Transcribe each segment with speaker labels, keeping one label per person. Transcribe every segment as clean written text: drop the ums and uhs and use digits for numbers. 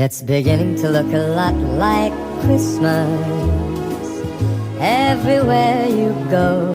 Speaker 1: It's beginning to look a lot like Christmas everywhere you go.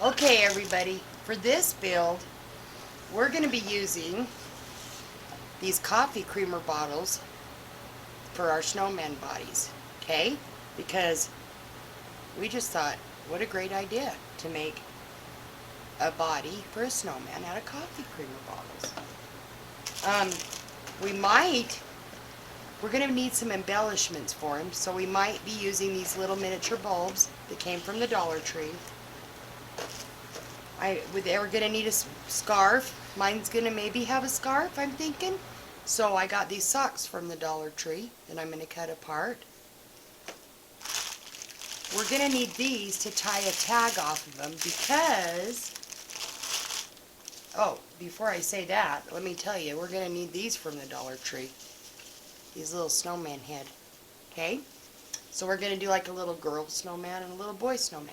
Speaker 2: Okay, everybody, for this build, we're going to be using these coffee creamer bottles for our snowman bodies, okay? Because we just thought, what a great idea to make a body for a snowman out of coffee creamer bottles. We're going to need some embellishments for him, so we might be using these little miniature bulbs that came from the Dollar Tree. We're going to need a scarf. Mine's going to maybe have a scarf, I'm thinking. So I got these socks from the Dollar Tree that I'm going to cut apart. We're going to need these to tie a tag off of them because, oh, before I say that, let me tell you, we're going to need these from the Dollar Tree. These little snowman head. Okay? So we're going to do like a little girl snowman and a little boy snowman.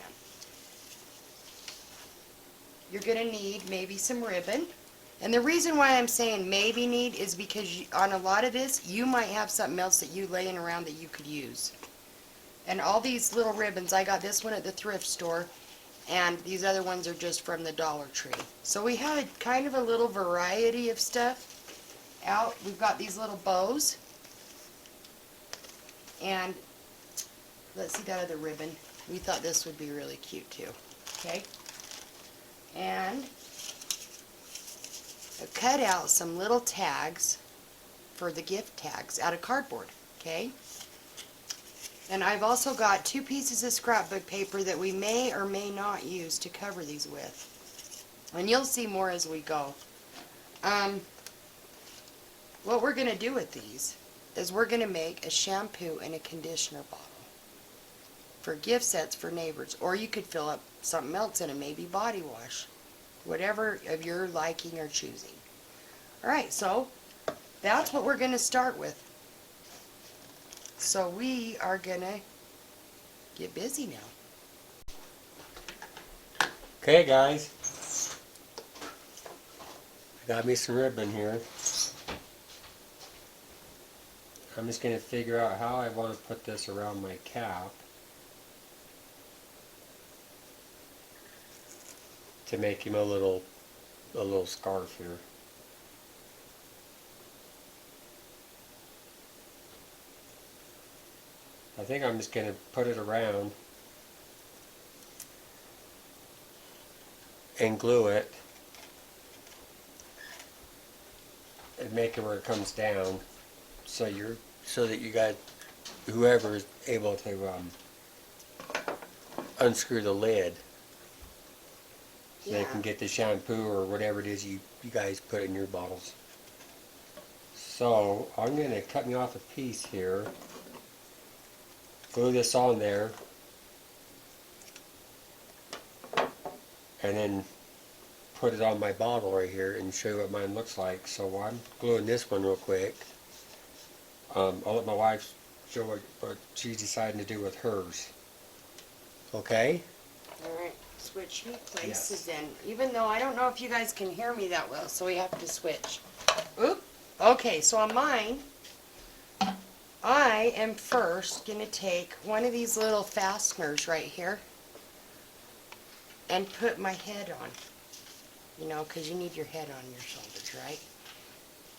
Speaker 2: You're going to need maybe some ribbon. And the reason why I'm saying maybe need is because on a lot of this, you might have something else that you laying around that you could use. And all these little ribbons, I got this one at the thrift store, and these other ones are just from the Dollar Tree. So we had kind of a little variety of stuff out. We've got these little bows. And let's see that other ribbon. We thought this would be really cute too. Okay? And I've cut out some little tags for the gift tags out of cardboard, okay? And I've also got 2 pieces of scrapbook paper that we may or may not use to cover these with. And you'll see more as we go. What we're going to do with these is we're going to make a shampoo and a conditioner bottle for gift sets for neighbors. Or you could fill up something else in it, maybe body wash. Whatever of your liking or choosing. Alright, so that's what we're going to start with. So we are going to get busy now.
Speaker 3: Okay guys, I got me some ribbon here. I'm just going to figure out how I want to put this around my cap to make him a little scarf here. I think I'm just going to put it around and glue it and make it where it comes down so that you got whoever is able to unscrew the lid. So they can get the shampoo or whatever it is you guys put in your bottles. So I'm going to cut me off a piece here, glue this on there, and then put it on my bottle right here and show you what mine looks like. So I'm gluing this one real quick. I'll let my wife show what she's deciding to do with hers. Okay?
Speaker 2: Alright, switch places then. Even though I don't know if you guys can hear me that well, so we have to switch. Oop! Okay, so on mine, I am first going to take one of these little fasteners right here and put my head on. You know, because you need your head on your shoulders, right?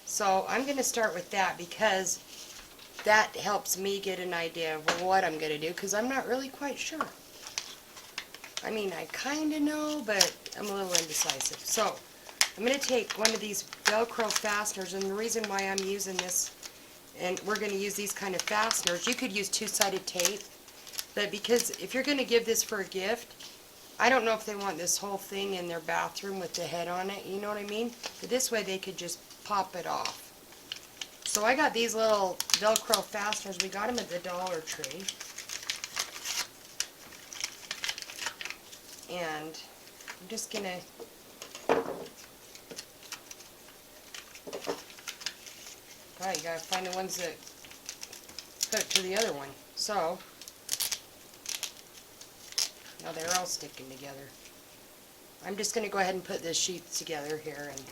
Speaker 2: So I'm going to start with that because that helps me get an idea of what I'm going to do, because I'm not really quite sure. I mean, I kind of know, but I'm a little indecisive. So I'm going to take one of these Velcro fasteners, and the reason why I'm using this, and we're going to use these kind of fasteners, you could use two-sided tape, but because if you're going to give this for a gift, I don't know if they want this whole thing in their bathroom with the head on it, you know what I mean? But this way they could just pop it off. So I got these little Velcro fasteners. We got them at the Dollar Tree. And I'm just going to... Alright, you got to find the ones that hook to the other one. So, now they're all sticking together. I'm just going to go ahead and put this sheet together here and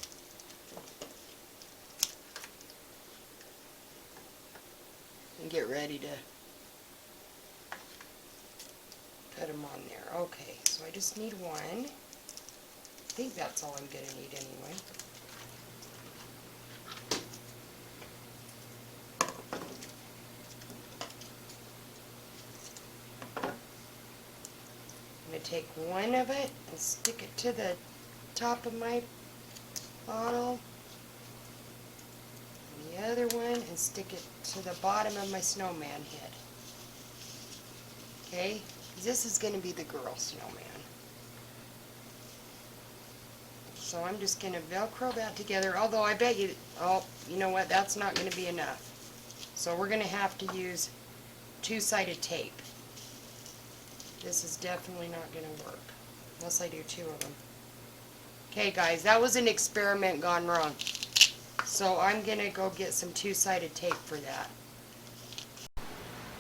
Speaker 2: get ready to put them on there. Okay, so I just need one. I think that's all I'm going to need anyway. I'm going to take one of it and stick it to the top of my bottle. And the other one and stick it to the bottom of my snowman head. Okay? This is going to be the girl snowman. So I'm just going to Velcro that together, although I bet you, oh, you know what, that's not going to be enough. So we're going to have to use two-sided tape. This is definitely not going to work, unless I do two of them. Okay guys, that was an experiment gone wrong. So I'm going to go get some two-sided tape for that.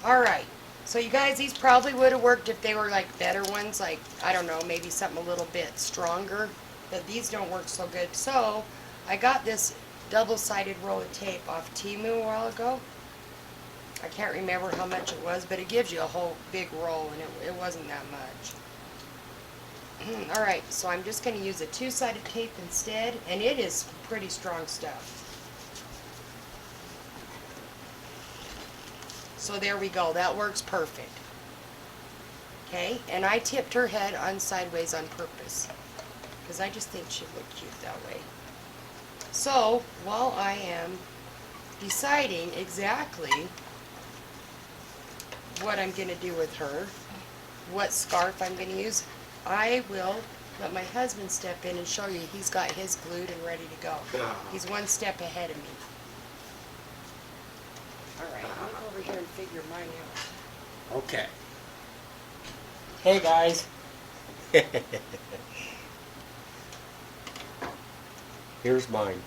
Speaker 2: Alright, so you guys, these probably would have worked if they were like better ones, like, I don't know, maybe something a little bit stronger, but these don't work so good. So I got this double-sided roll of tape off Temu a while ago. I can't remember how much it was, but it gives you a whole big roll, and it wasn't that much. Alright, so I'm just going to use a two-sided tape instead, and it is pretty strong stuff. So there we go, that works perfect. Okay, and I tipped her head on sideways on purpose, because I just think she'd look cute that way. So, while I am deciding exactly what I'm going to do with her, what scarf I'm going to use, I will let my husband step in and show you. He's got his glued and ready to go. He's one step ahead of me. Alright, I'll go over here and figure mine out.
Speaker 3: Okay. Hey guys. Here's mine.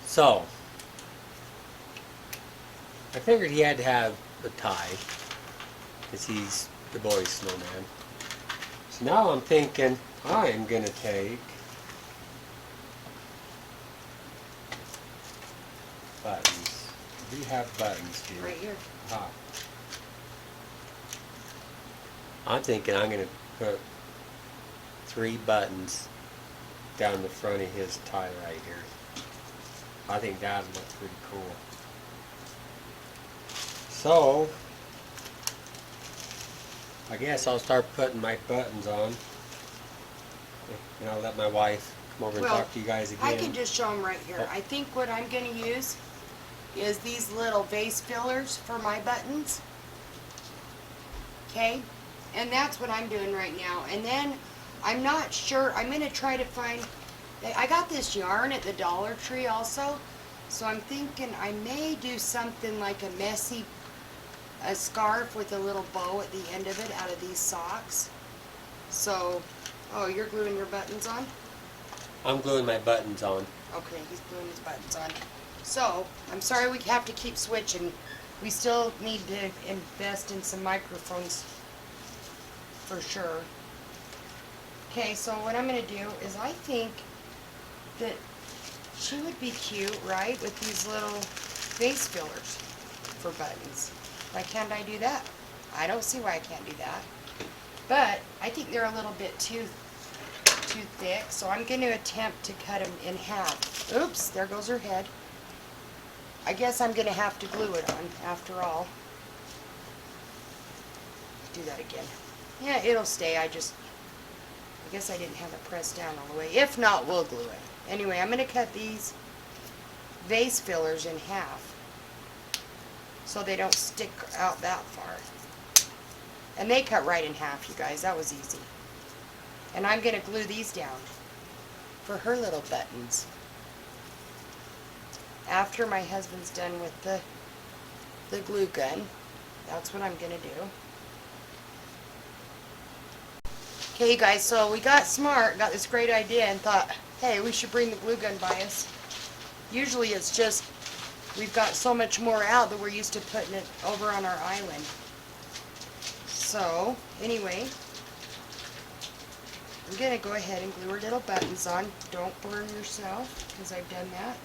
Speaker 3: So, I figured he had to have a tie, because he's the boy's snowman. So now I'm thinking I'm going to take buttons. We have buttons here.
Speaker 2: Right here.
Speaker 3: Aha. I'm thinking I'm going to put 3 buttons down the front of his tie right here. I think that would look pretty cool. So, I guess I'll start putting my buttons on, and I'll let my wife come over and talk to you guys again.
Speaker 2: I can just show them right here. I think what I'm going to use is these little vase fillers for my buttons. Okay? And that's what I'm doing right now. And then, I'm not sure, I'm going to try to find, I got this yarn at the Dollar Tree also, so I'm thinking I may do something like a messy a scarf with a little bow at the end of it out of these socks. So, oh, you're gluing your buttons on?
Speaker 3: I'm gluing my buttons on.
Speaker 2: Okay, he's gluing his buttons on. So, I'm sorry we have to keep switching. We still need to invest in some microphones for sure. Okay, so what I'm going to do is I think that she would be cute, right, with these little vase fillers for buttons. Why can't I do that? I don't see why I can't do that. But I think they're a little bit too thick, so I'm going to attempt to cut them in half. Oops, there goes her head. I guess I'm going to have to glue it on after all. Do that again. Yeah, it'll stay. I guess I didn't have it pressed down all the way. If not, we'll glue it. Anyway, I'm going to cut these vase fillers in half so they don't stick out that far. And they cut right in half, you guys. That was easy. And I'm going to glue these down for her little buttons. After my husband's done with the glue gun, that's what I'm going to do. Okay, you guys, so we got smart, got this great idea, and thought, hey, we should bring the glue gun by us. Usually it's just, we've got so much more out that we're used to putting it over on our island. So, anyway, I'm going to go ahead and glue our little buttons on. Don't burn yourself, because I've done that.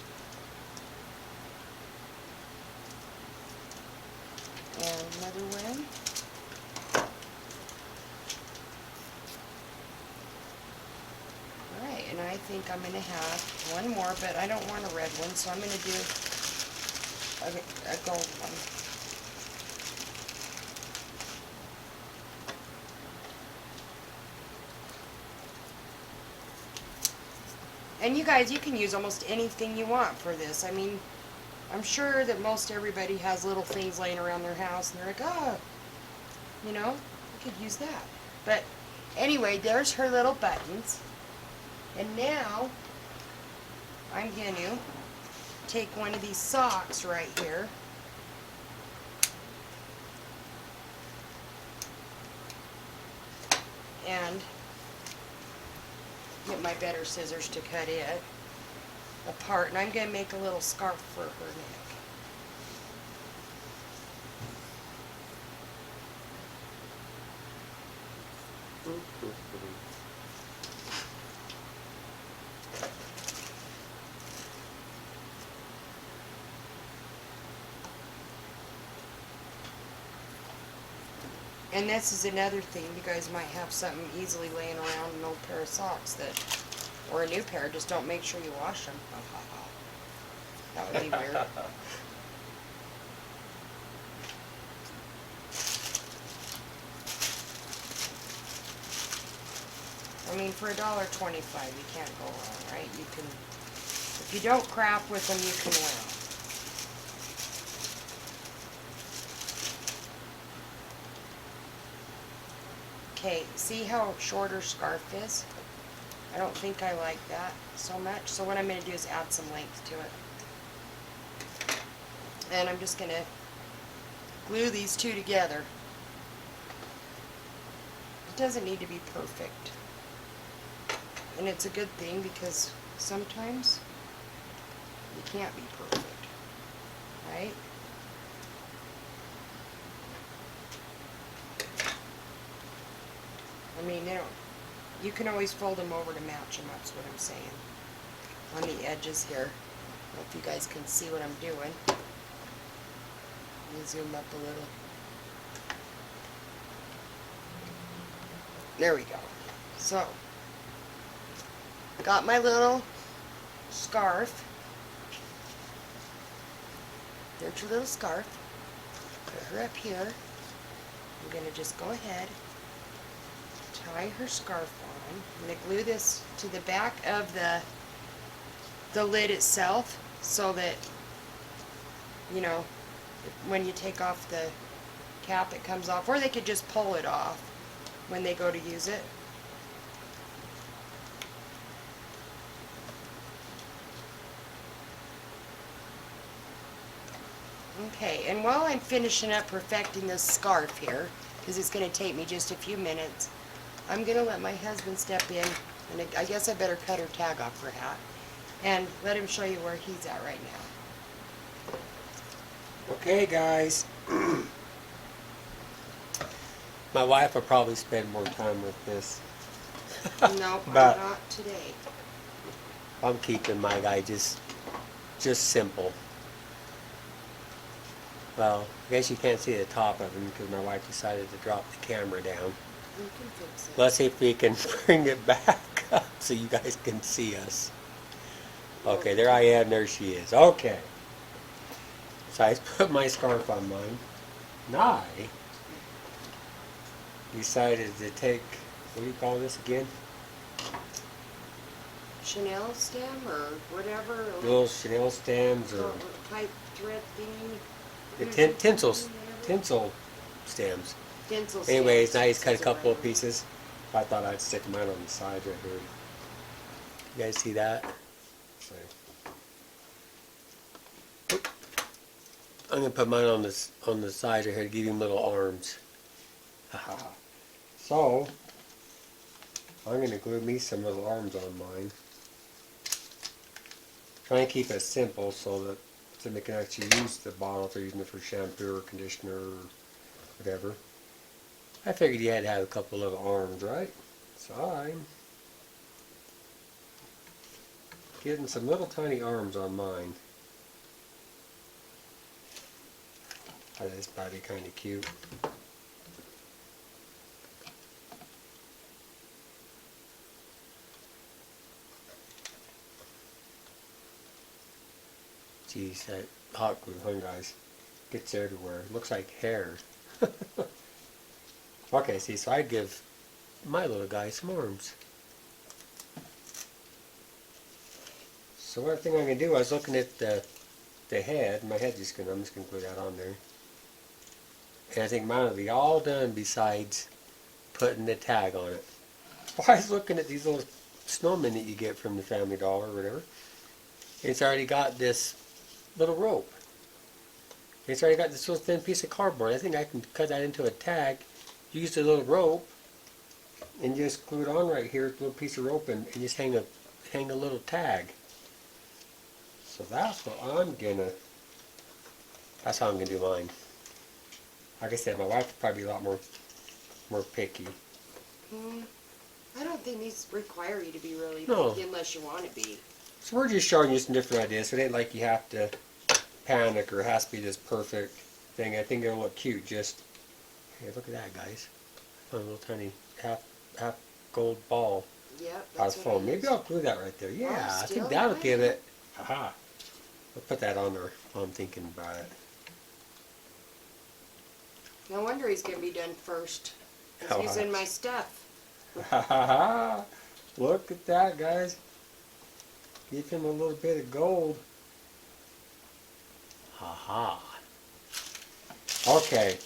Speaker 2: And another one. Alright, and I think I'm going to have one more, but I don't want a red one, so I'm going to do a gold one. And you guys, you can use almost anything you want for this. I mean, I'm sure that most everybody has little things laying around their house, and they're like, oh, you know, I could use that. But anyway, there's her little buttons. And now, I'm going to take one of these socks right here. And get my better scissors to cut it apart. And I'm going to make a little scarf for her neck. And this is another thing, you guys might have something easily laying around, an old pair of socks that, or a new pair, just don't make sure you wash them. That would be weird. I mean, for $1.25, you can't go wrong, right? You can, if you don't craft with them, you can wear them. Okay, see how short her scarf is? I don't think I like that so much. So what I'm going to do is add some length to it. And I'm just going to glue these two together. It doesn't need to be perfect. And it's a good thing because sometimes you can't be perfect, right? I mean, you can always fold them over to match them, that's what I'm saying. On the edges here. I don't know if you guys can see what I'm doing. Let me zoom up a little. There we go. So, got my little scarf. There's your little scarf. Put her up here. I'm going to just go ahead, tie her scarf on. I'm going to glue this to the back of the lid itself so that, you know, when you take off the cap it comes off, or they could just pull it off when they go to use it. Okay, and while I'm finishing up perfecting this scarf here, because it's going to take me just a few minutes, I'm going to let my husband step in, and I guess I better cut her tag off her hat, and let him show you where he's at right now.
Speaker 3: Okay, guys. My wife will probably spend more time with this.
Speaker 2: No,
Speaker 3: But
Speaker 2: not today.
Speaker 3: I'm keeping my guy just simple. Well, I guess you can't see the top of them because my wife decided to drop the camera down.
Speaker 2: You can fix it.
Speaker 3: Let's see if we can bring it back up so you guys can see us. Okay, there I am, there she is. Okay. So I put my scarf on mine. And I decided to take, what do you call this again?
Speaker 2: Chanel stem or whatever.
Speaker 3: Little Chanel stems or
Speaker 2: pipe thread thingy.
Speaker 3: the tinsel stems.
Speaker 2: Tinsel
Speaker 3: Anyways,
Speaker 2: stems.
Speaker 3: now he's cut a
Speaker 2: Says it
Speaker 3: couple of
Speaker 2: right.
Speaker 3: pieces. I thought I'd stick mine on the side right here. You guys see that? So, I'm gonna put mine on the side right here to give him little arms. So I'm gonna glue me some little arms on mine. Try and keep it simple so that they can actually use the bottle if they're using it for shampoo or conditioner or whatever. I figured you had to have a couple little arms, right? So I'm getting some little tiny arms on mine. I thought this might be kind of cute. Geez, that hot glue, huh guys? Gets everywhere. Looks like hair. Okay, see, so I'd give my little guy some arms. So one thing I'm gonna do, I was looking at the head. My head I'm just gonna glue that on there. And I think mine will be all done besides putting the tag on it. Well, I was looking at these little snowmen that you get from the Family Dollar or whatever. It's already got this little rope. It's already got this little thin piece of cardboard. I think I can cut that into a tag, use the little rope, and just glue it on right here with a little piece of rope and just hang a little tag. So that's how I'm gonna do mine. Like I said, my wife would probably be a lot more picky.
Speaker 2: I don't think these require you to be really
Speaker 3: No.
Speaker 2: picky unless you want to be.
Speaker 3: So we're just showing you some different ideas. So it ain't like you have to panic or it has to be this perfect thing. I think it'll look cute. Just, hey, look at that, guys. A little tiny half gold ball
Speaker 2: Yep,
Speaker 3: out of
Speaker 2: that's what
Speaker 3: foam.
Speaker 2: I
Speaker 3: Maybe
Speaker 2: use.
Speaker 3: I'll glue that right there. Yeah, I
Speaker 2: still
Speaker 3: think that'll
Speaker 2: nice.
Speaker 3: give it. Aha. I'll put that on there while I'm thinking about it.
Speaker 2: No wonder he's going to be done first. He's
Speaker 3: Oh,
Speaker 2: using my stuff.
Speaker 3: Ha ha ha! Look at that, guys. Give him a little bit of gold. Ha ha. Okay.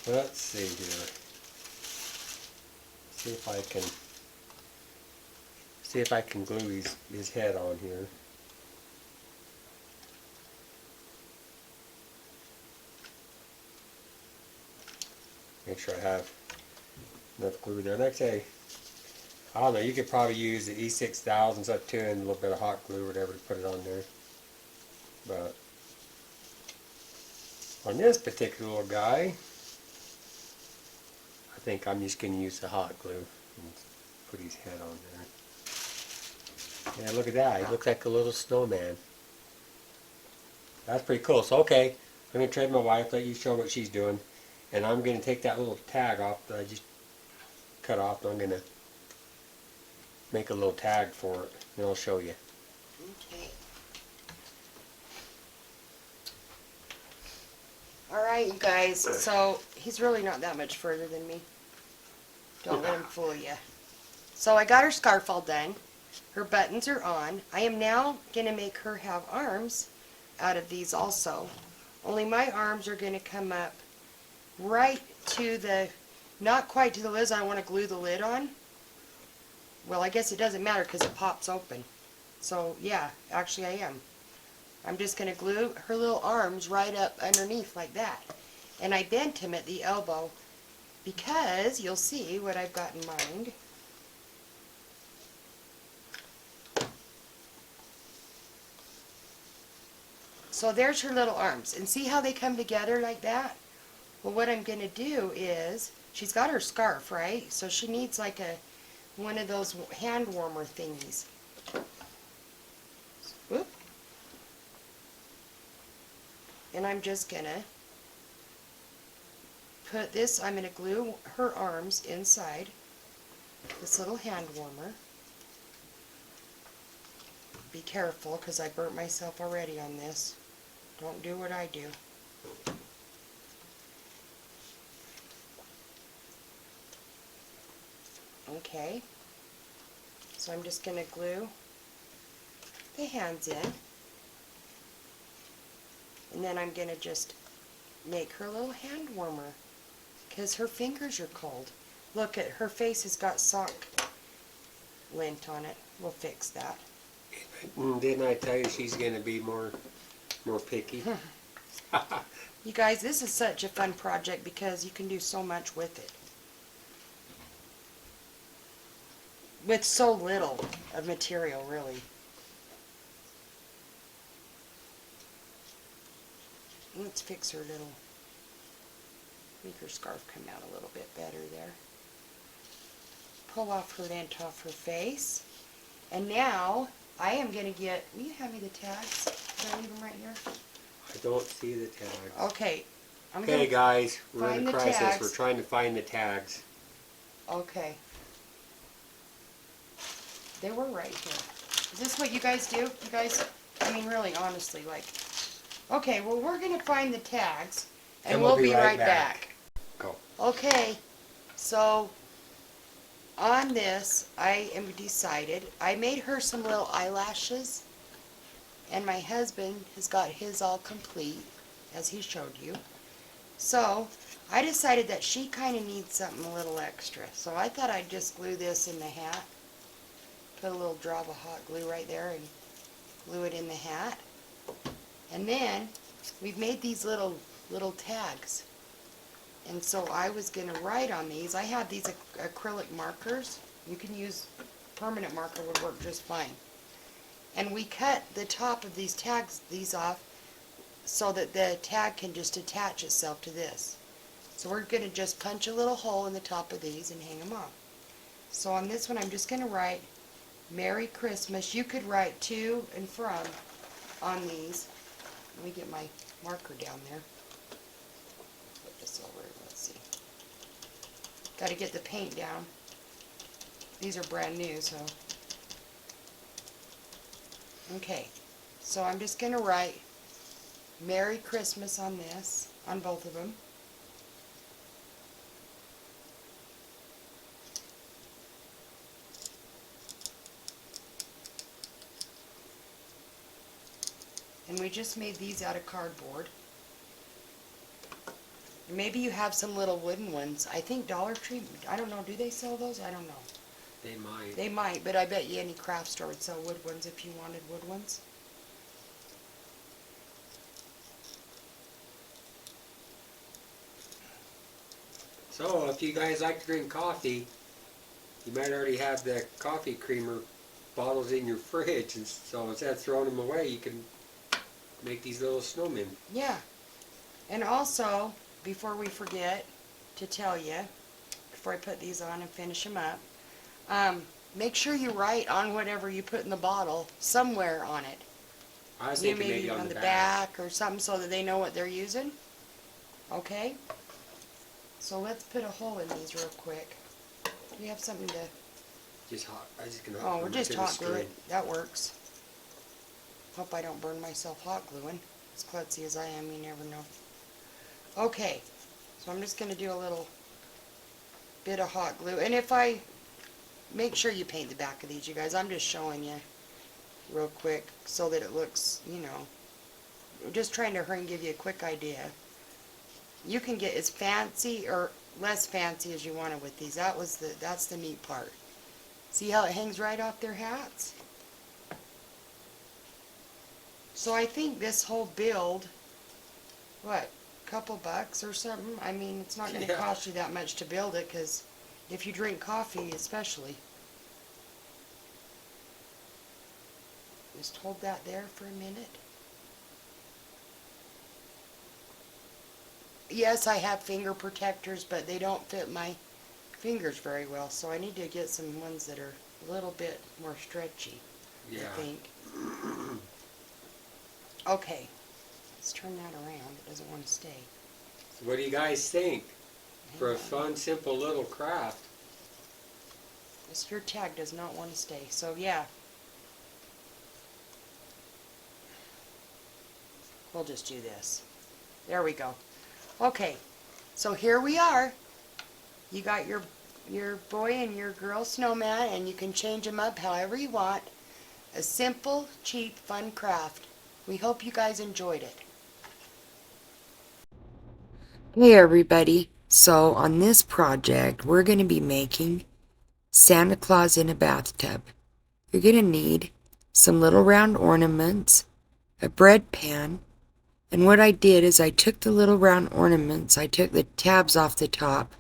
Speaker 3: Let's see here. See if I can glue his head on here. Make sure I have enough glue there. Like I say, I don't know, you could probably use the E6000s up to and a little bit of hot glue or whatever to put it on there. But on this particular little guy, I think I'm just going to use the hot glue and put his head on there. Yeah, look at that. He looks like a little snowman. That's pretty cool. So, okay, I'm going to trade my wife, let you show what she's doing. And I'm going to take that little tag off that I just cut off, and I'm going to make a little tag for it, and I'll show you.
Speaker 2: Okay. Alright, you guys, so he's really not that much further than me. Don't let him fool you. So I got her scarf all done. Her buttons are on. I am now going to make her have arms out of these also. Only my arms are going to come up right to the, not quite to the lid. I want to glue the lid on. Well, I guess it doesn't matter because it pops open. So, yeah, actually I am. I'm just going to glue her little arms right up underneath like that. And I bent him at the elbow because you'll see what I've got in mind. So there's her little arms. And see how they come together like that? Well, what I'm going to do is, she's got her scarf, right? So she needs like one of those hand warmer thingies. Whoop. And I'm just gonna put this, I'm gonna glue her arms inside this little hand warmer. Be careful, because I burnt myself already on this. Don't do what I do. Okay. So I'm just going to glue the hands in. And then I'm going to just make her a little hand warmer, because her fingers are cold. Look at her face has got sock lint on it. We'll fix that.
Speaker 3: Didn't I tell you she's going to be more picky?
Speaker 2: You guys, this is such a fun project because you can do so much with it. With so little of material, really. Let's fix her little, make her scarf come out a little bit better there. Pull off her lint off her face. And now, I am going to get, will you hand me the tags? Did I leave them right here?
Speaker 3: I don't see the tags.
Speaker 2: Okay.
Speaker 3: Okay, guys, we're in
Speaker 2: find
Speaker 3: a
Speaker 2: the
Speaker 3: crisis.
Speaker 2: tags.
Speaker 3: We're trying to find the tags.
Speaker 2: Okay. They were right here. Is this what you guys do? You guys, I mean, really, honestly, like, okay, well, we're going to find the tags, and we'll be right back.
Speaker 3: Go.
Speaker 2: Okay, so on this, I am decided, I made her some little eyelashes, and my husband has got his all complete, as he showed you. So, I decided that she kind of needs something a little extra. So I thought I'd just glue this in the hat. Put a little drop of hot glue right there and glue it in the hat. And then, we've made these little tags. And so I was going to write on these. I have these acrylic markers. You can use permanent marker, would work just fine. And we cut the top of these tags, these off, so that the tag can just attach itself to this. So we're going to just punch a little hole in the top of these and hang them off. So on this one I'm just going to write Merry Christmas. You could write to and from on these. Let me get my marker down there. Put this over, let's see. Got to get the paint down. These are brand new, so. Okay, so I'm just going to write Merry Christmas on this, on both of them. And we just made these out of cardboard. Maybe you have some little wooden ones. I think Dollar Tree, I don't know, do they sell those? I don't know.
Speaker 3: They might.
Speaker 2: They might, but I bet you any craft store would sell wood ones if you wanted wood ones.
Speaker 3: So, if you guys like to drink coffee, you might already have the coffee creamer bottles in your fridge, and so instead of throwing them away, you can make these little snowmen.
Speaker 2: Yeah. And also, before we forget to tell you, before I put these on and finish them up, make sure you write on whatever you put in the bottle, somewhere on it.
Speaker 3: I was
Speaker 2: You
Speaker 3: thinking maybe on the
Speaker 2: back or something so that they know what they're using. Okay? So let's put a hole in these real quick. Do you have something to...
Speaker 3: Just hot. I was just gonna.
Speaker 2: Oh, we're just
Speaker 3: gonna
Speaker 2: hot glue
Speaker 3: string.
Speaker 2: it. That works. Hope I don't burn myself hot gluing. As klutzy as I am, you never know. Okay, so I'm just going to do a little bit of hot glue. And if I... Make sure you paint the back of these, you guys. I'm just showing you real quick so that it looks, you know... I'm just trying to hurry and give you a quick idea. You can get as fancy or less fancy as you want it with these. That's the neat part. See how it hangs right off their hats? So I think this whole build, what, a couple bucks or something? I mean, it's not going to cost you that much to build it, because if you drink coffee especially. Just hold that there for a minute. Yes, I have finger protectors, but they don't fit my fingers very well, so I need to get some ones that are a little bit more stretchy,
Speaker 3: Yeah.
Speaker 2: I think. Okay, Let's turn that around. It doesn't want to stay.
Speaker 3: So what do you guys think for a fun, simple little craft?
Speaker 2: Your tag does not want to stay. So yeah, we'll just do this. There we go. Okay, so here we are. You got your boy and your girl snowman, and you can change them up however you want. A simple, cheap, fun craft. We hope you guys enjoyed it. Hey everybody. So on this project, we're going to be making Santa Claus in a bathtub. You're going to need some little round ornaments, a bread pan, and what I did is I took the little round ornaments, I took the tabs off the top.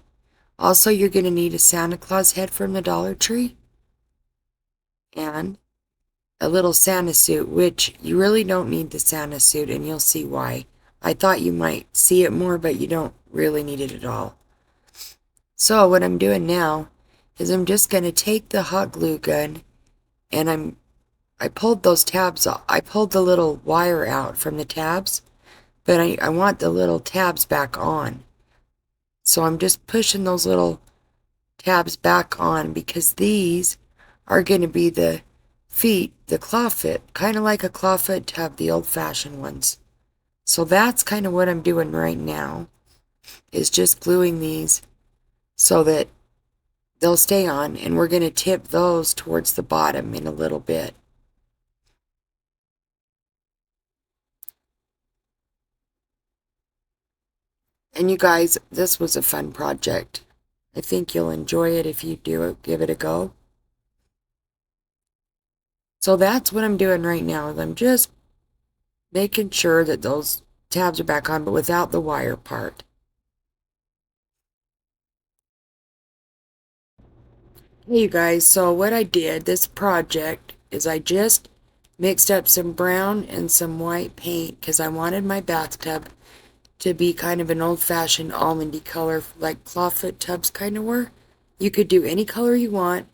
Speaker 2: Also, you're going to need a Santa Claus head from the Dollar Tree and a little Santa suit, which you really don't need the Santa suit, and you'll see why. I thought you might see it more, but you don't really need it at all. So what I'm doing now is I'm just going to take the hot glue gun, and I pulled those tabs off. I pulled the little wire out from the tabs, but I want the little tabs back on. So I'm just pushing those little tabs back on because these are going to be the feet, the claw fit, kind of like a claw foot tub, the old-fashioned ones. So that's kind of what I'm doing right now, is just gluing these so that they'll stay on, and we're going to tip those towards the bottom in a little bit. And you guys, this was a fun project. I think you'll enjoy it if you do it, give it a go. So that's what I'm doing right now, is I'm just making sure that those tabs are back on, but without the wire part. Hey you guys, so what I did, this project, is I just mixed up some brown and some white paint because I wanted my bathtub to be kind of an old-fashioned almondy color, like clawfoot tubs kind of were. You could do any color you want,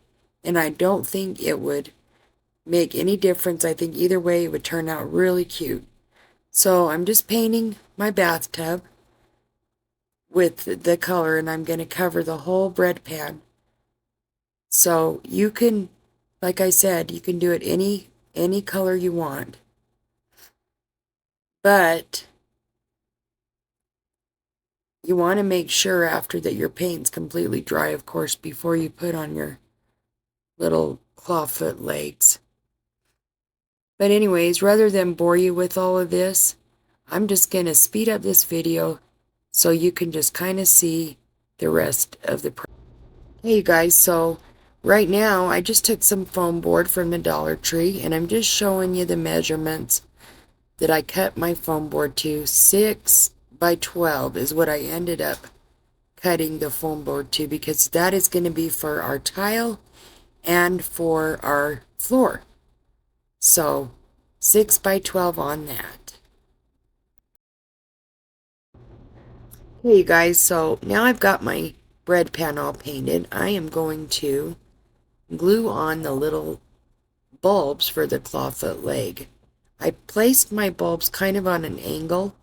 Speaker 2: and I don't think it would make any difference. I think either way it would turn out really cute. So I'm just painting my bathtub with the color, and I'm going to cover the whole bread pan. So you can, like I said, you can do it any color you want. But you want to make sure after that your paint's completely dry, of course, before you put on your little clawfoot legs. But anyways, rather than bore you with all of this, I'm just going to speed up this video so you can just kind of see the rest of the project. Hey you guys, so right now I just took some foam board from the Dollar Tree, and I'm just showing you the measurements that I cut my foam board to. 6 by 12 is what I ended up cutting the foam board to, because that is going to be for our tile and for our floor. So 6 by 12 on that. Hey you guys, so now I've got my bread pan all painted. I am going to glue on the little bulbs for the clawfoot leg. I placed my bulbs kind of on an angle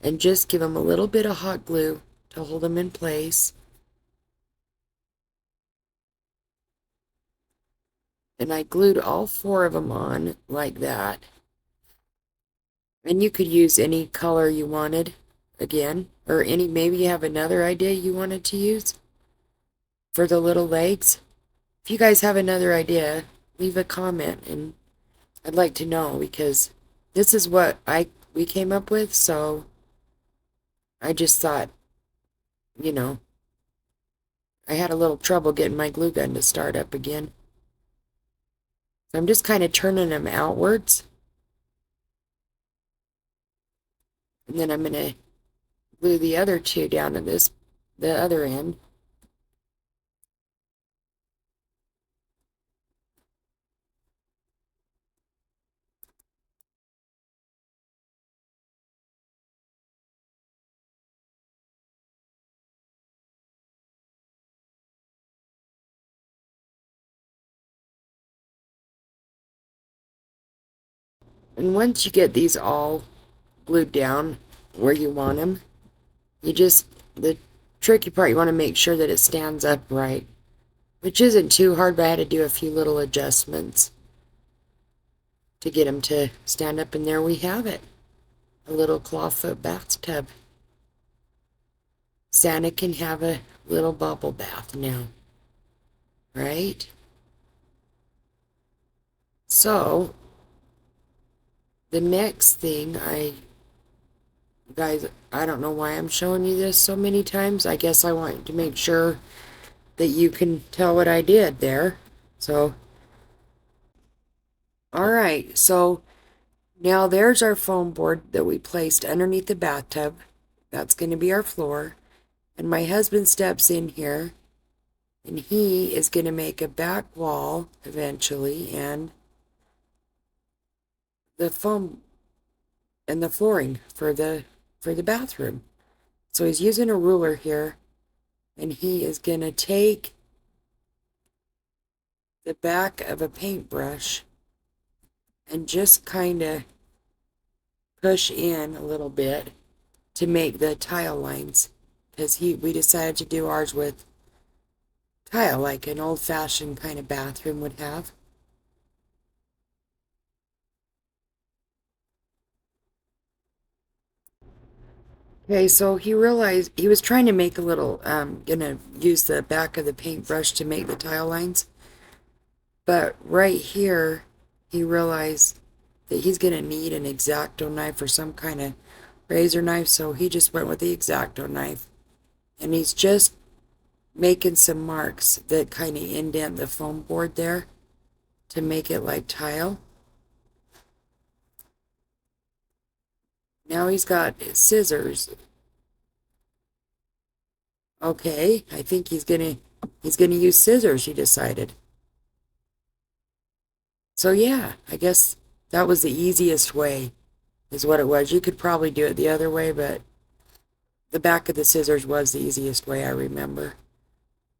Speaker 2: and just give them a little bit of hot glue to hold them in place. And I glued all 4 of them on like that. And you could use any color you wanted, again, or maybe you have another idea you wanted to use for the little legs. If you guys have another idea, leave a comment, and I'd like to know, because this is what we came up with. So I just thought, you know, I had a little trouble getting my glue gun to start up again. So I'm just kind of turning them outwards. And then I'm going to glue the other 2 down to the other end. And once you get these all glued down where you want them. The tricky part, you want to make sure that it stands upright, which isn't too hard, but I had to do a few little adjustments to get them to stand up, and there we have it. A little clawfoot bathtub. Santa can have a little bubble bath now, right? So, the next thing guys, I don't know why I'm showing you this so many times. I guess I want to make sure that you can tell what I did there. So, alright, so now there's our foam board that we placed underneath the bathtub. That's going to be our floor. And my husband steps in here, and he is going to make a back wall eventually, and the foam and the flooring for the bathroom. So he's using a ruler here, and he is going to take the back of a paintbrush and just kind of push in a little bit to make the tile lines, because we decided to do ours with tile like an old-fashioned kind of bathroom would have. Okay, so he realized he was trying to make a little, gonna use the back of the paintbrush to make the tile lines. But right here, he realized that he's gonna need an X-Acto knife or some kind of razor knife, so he just went with the X-Acto knife. And he's just making some marks that kind of indent the foam board there to make it like tile. Now he's got scissors. Okay, I think he's gonna use scissors, he decided. So yeah, I guess that was the easiest way, is what it was. You could probably do it the other way, but the back of the scissors was the easiest way, I remember.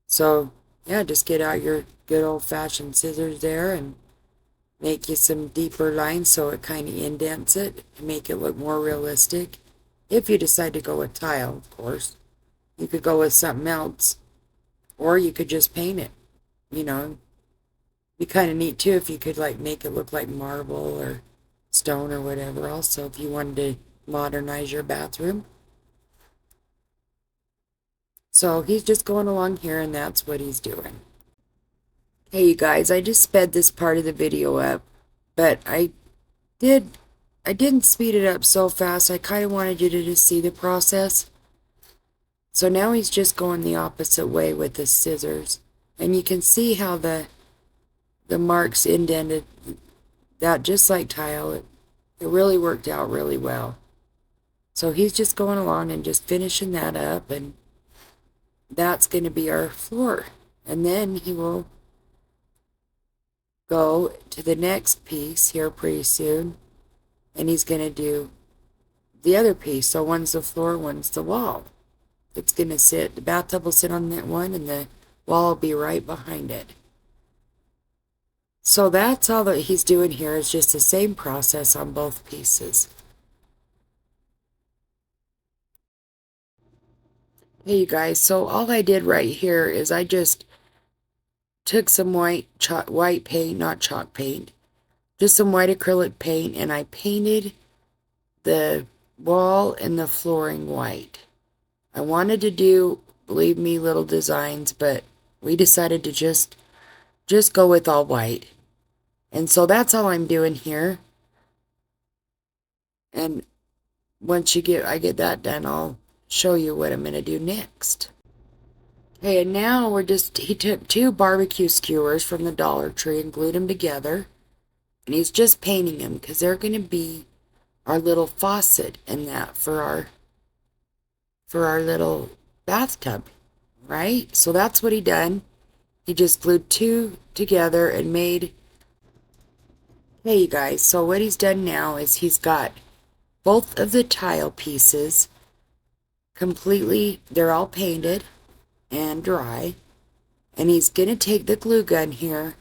Speaker 2: So yeah, just get out your good old-fashioned scissors there and make you some deeper lines so it kind of indents it and make it look more realistic. If you decide to go with tile, of course. You could go with something else, or you could just paint it. You know, be kind of neat too if you could like make it look like marble or stone or whatever also, if you wanted to modernize your bathroom. So he's just going along here, and that's what he's doing. Hey you guys, I just sped this part of the video up, but I didn't speed it up so fast. I kind of wanted you to just see the process. So now he's just going the opposite way with the scissors, and you can see how the marks indented that just like tile. It really worked out really well. So he's just going along and just finishing that up, and that's going to be our floor. And then he will go to the next piece here pretty soon, and he's going to do the other piece. So one's the floor, one's the wall. It's going to sit, the bathtub will sit on that one, and the wall will be right behind it. So that's all that he's doing here, is just the same process on both pieces. Hey you guys, so all I did right here is I just took some white paint, not chalk paint, just some white acrylic paint, and I painted the wall and the flooring white. I wanted to do, believe me, little designs, but we decided to just go with all white. And so that's all I'm doing here. And once I get that done, I'll show you what I'm going to do next. Okay, and now he took 2 barbecue skewers from the Dollar Tree and glued them together. And he's just painting them because they're going to be our little faucet in that for our little bathtub, right? So that's what he done. He just glued 2 together and made... Hey you guys, so what he's done now is he's got both of the tile pieces completely, they're all painted and dry, and he's gonna take the glue gun here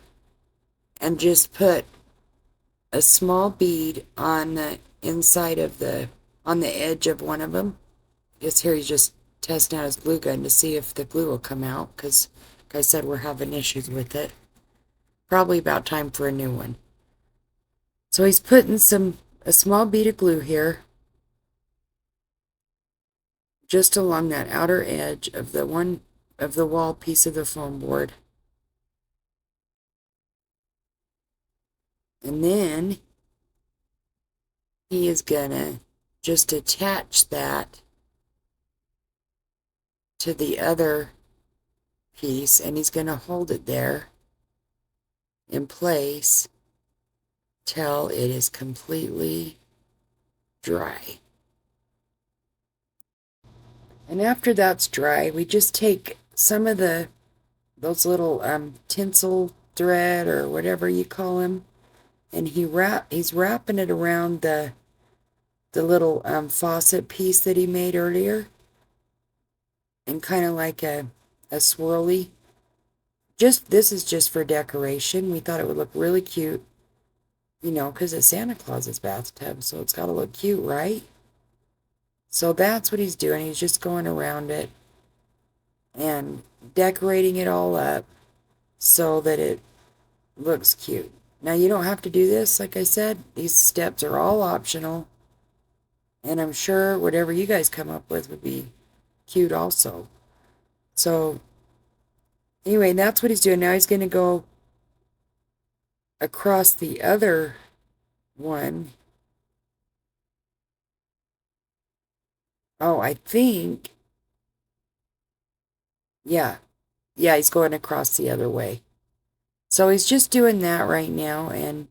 Speaker 2: and just put a small bead on the inside of the
Speaker 4: on the edge of one of them. Guess here he's just testing out his glue gun to see if the glue will come out, because like I said, we're having issues with it. Probably about time for a new one. So he's putting a small bead of glue here, just along that outer edge of the wall piece of the foam board. And then he is gonna just attach that to the other piece, and he's gonna hold it there in place till it is completely dry. And after that's dry, we just take some of those little tinsel thread or whatever you call them, and he's wrapping it around the little faucet piece that he made earlier, and kind of like a swirly. This is just for decoration. We thought it would look really cute, you know, because it's Santa Claus's bathtub, so it's got to look cute, right? So that's what he's doing. He's just going around it and decorating it all up so that it looks cute. Now, you don't have to do this, like I said. These steps are all optional, and I'm sure whatever you guys come up with would be cute also. So anyway, that's what he's doing. Now he's going to go across the other one. Oh, I think, yeah, he's going across the other way. So he's just doing that right now and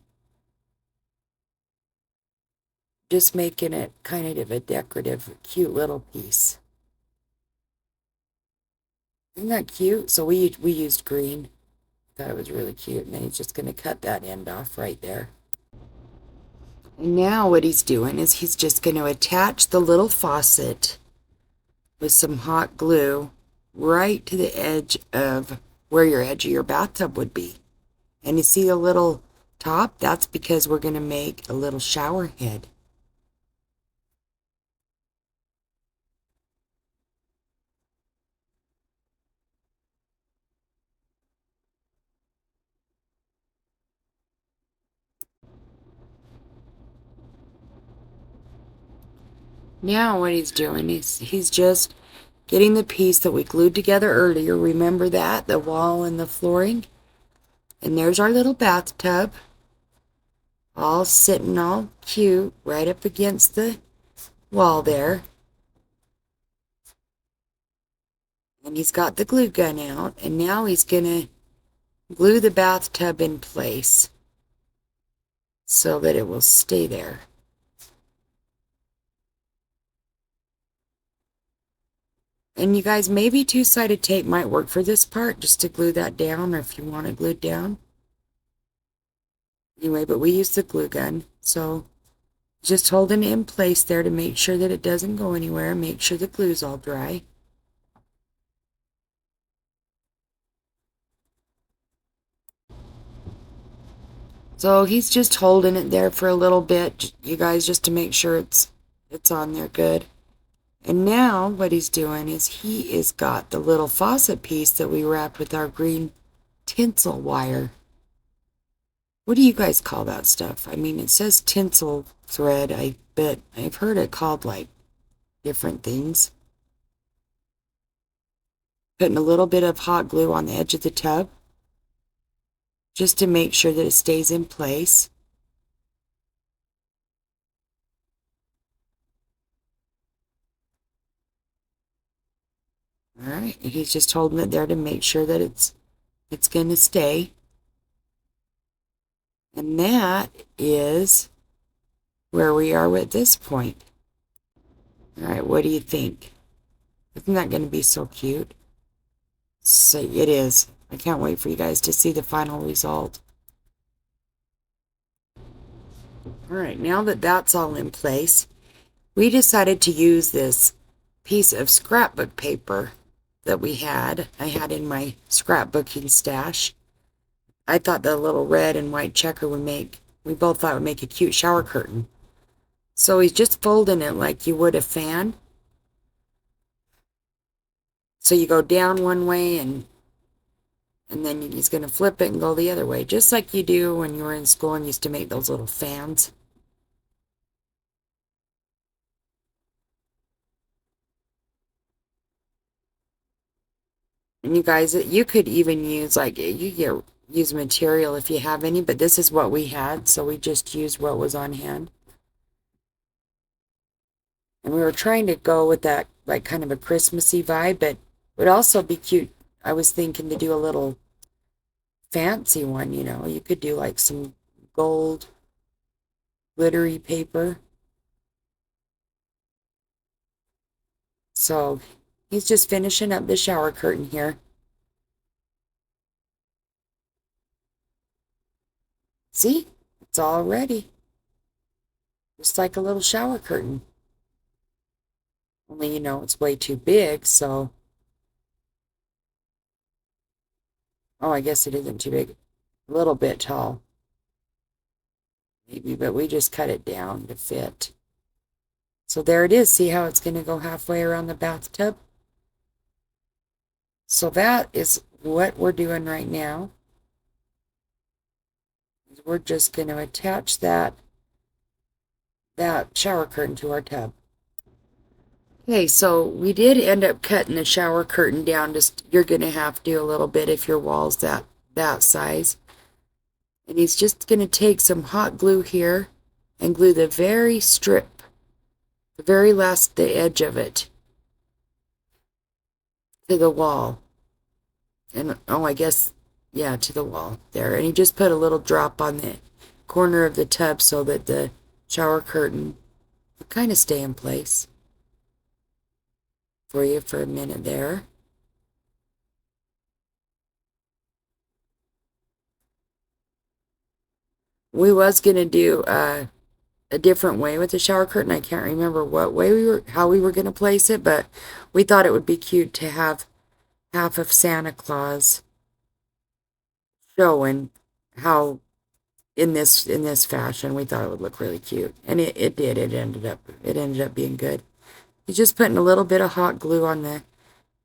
Speaker 4: just making it kind of a decorative, cute little piece. Isn't that cute? So we used green. Thought it was really cute. And then he's just going to cut that end off right there. And now what he's doing is he's just going to attach the little faucet with some hot glue right to the edge of where your edge of your bathtub would be. And you see the little top? That's because we're going to make a little shower head. Now what he's doing is he's just getting the piece that we glued together earlier. Remember that? The wall and the flooring? And there's our little bathtub, all sitting all cute right up against the wall there. And he's got the glue gun out, and now he's going to glue the bathtub in place so that it will stay there. And you guys, maybe two-sided tape might work for this part, just to glue that down, or if you want it glued down. Anyway, but we use the glue gun, so just holding it in place there to make sure that it doesn't go anywhere. Make sure the glue's all dry. So he's just holding it there for a little bit, you guys, just to make sure it's on there good. And now what he's doing is he is got the little faucet piece that we wrapped with our green tinsel wire. What do you guys call that stuff? I mean, it says tinsel thread, but I've heard it called like different things. Putting a little bit of hot glue on the edge of the tub just to make sure that it stays in place. Alright, he's just holding it there to make sure that it's going to stay. And that is where we are at this point. Alright, what do you think? Isn't that going to be so cute? So it is. I can't wait for you guys to see the final result. Alright, now that that's all in place, we decided to use this piece of scrapbook paper that I had in my scrapbooking stash. I thought the little red and white checker we both thought would make a cute shower curtain. So he's just folding it like you would a fan. So you go down one way and then he's going to flip it and go the other way, just like you do when you were in school and used to make those little fans. And you guys, you could even use, like, use material if you have any, but this is what we had, so we just used what was on hand. And we were trying to go with that, like, kind of a Christmassy vibe, but it would also be cute. I was thinking to do a little fancy one, you know. You could do, like, some gold glittery paper. So he's just finishing up the shower curtain here. See? It's all ready. Just like a little shower curtain. Only, you know, it's way too big, so... Oh, I guess it isn't too big. A little bit tall. Maybe, but we just cut it down to fit. So there it is. See how it's going to go halfway around the bathtub? So that is what we're doing right now. We're just going to attach that shower curtain to our tub. Okay, so we did end up cutting the shower curtain down. Just you're going to have to do a little bit if your wall's that size. And he's just going to take some hot glue here and glue the very strip, the very last, the edge of it, to the wall. And, oh, I guess, yeah, to the wall there. And he just put a little drop on the corner of the tub so that the shower curtain will kind of stay in place for you for a minute there. We was going to do a different way with the shower curtain. I can't remember what way how we were going to place it, but we thought it would be cute to have half of Santa Claus showing how in this fashion. We thought it would look really cute, and it did. It ended up being good. He's just putting a little bit of hot glue on the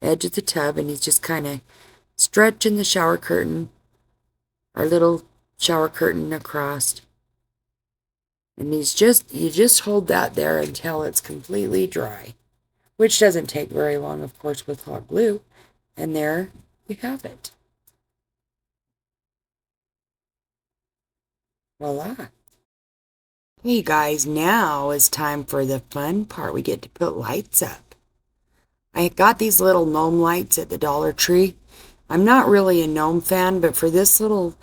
Speaker 4: edge of the tub, and he's just kind of stretching the shower curtain, our little shower curtain across. And you just hold that there until it's completely dry, which doesn't take very long, of course, with hot glue. And there you have it. Voila. Hey guys, now is time for the fun part. We get to put lights up. I got these little gnome lights at the Dollar Tree. I'm not really a gnome fan, but for this little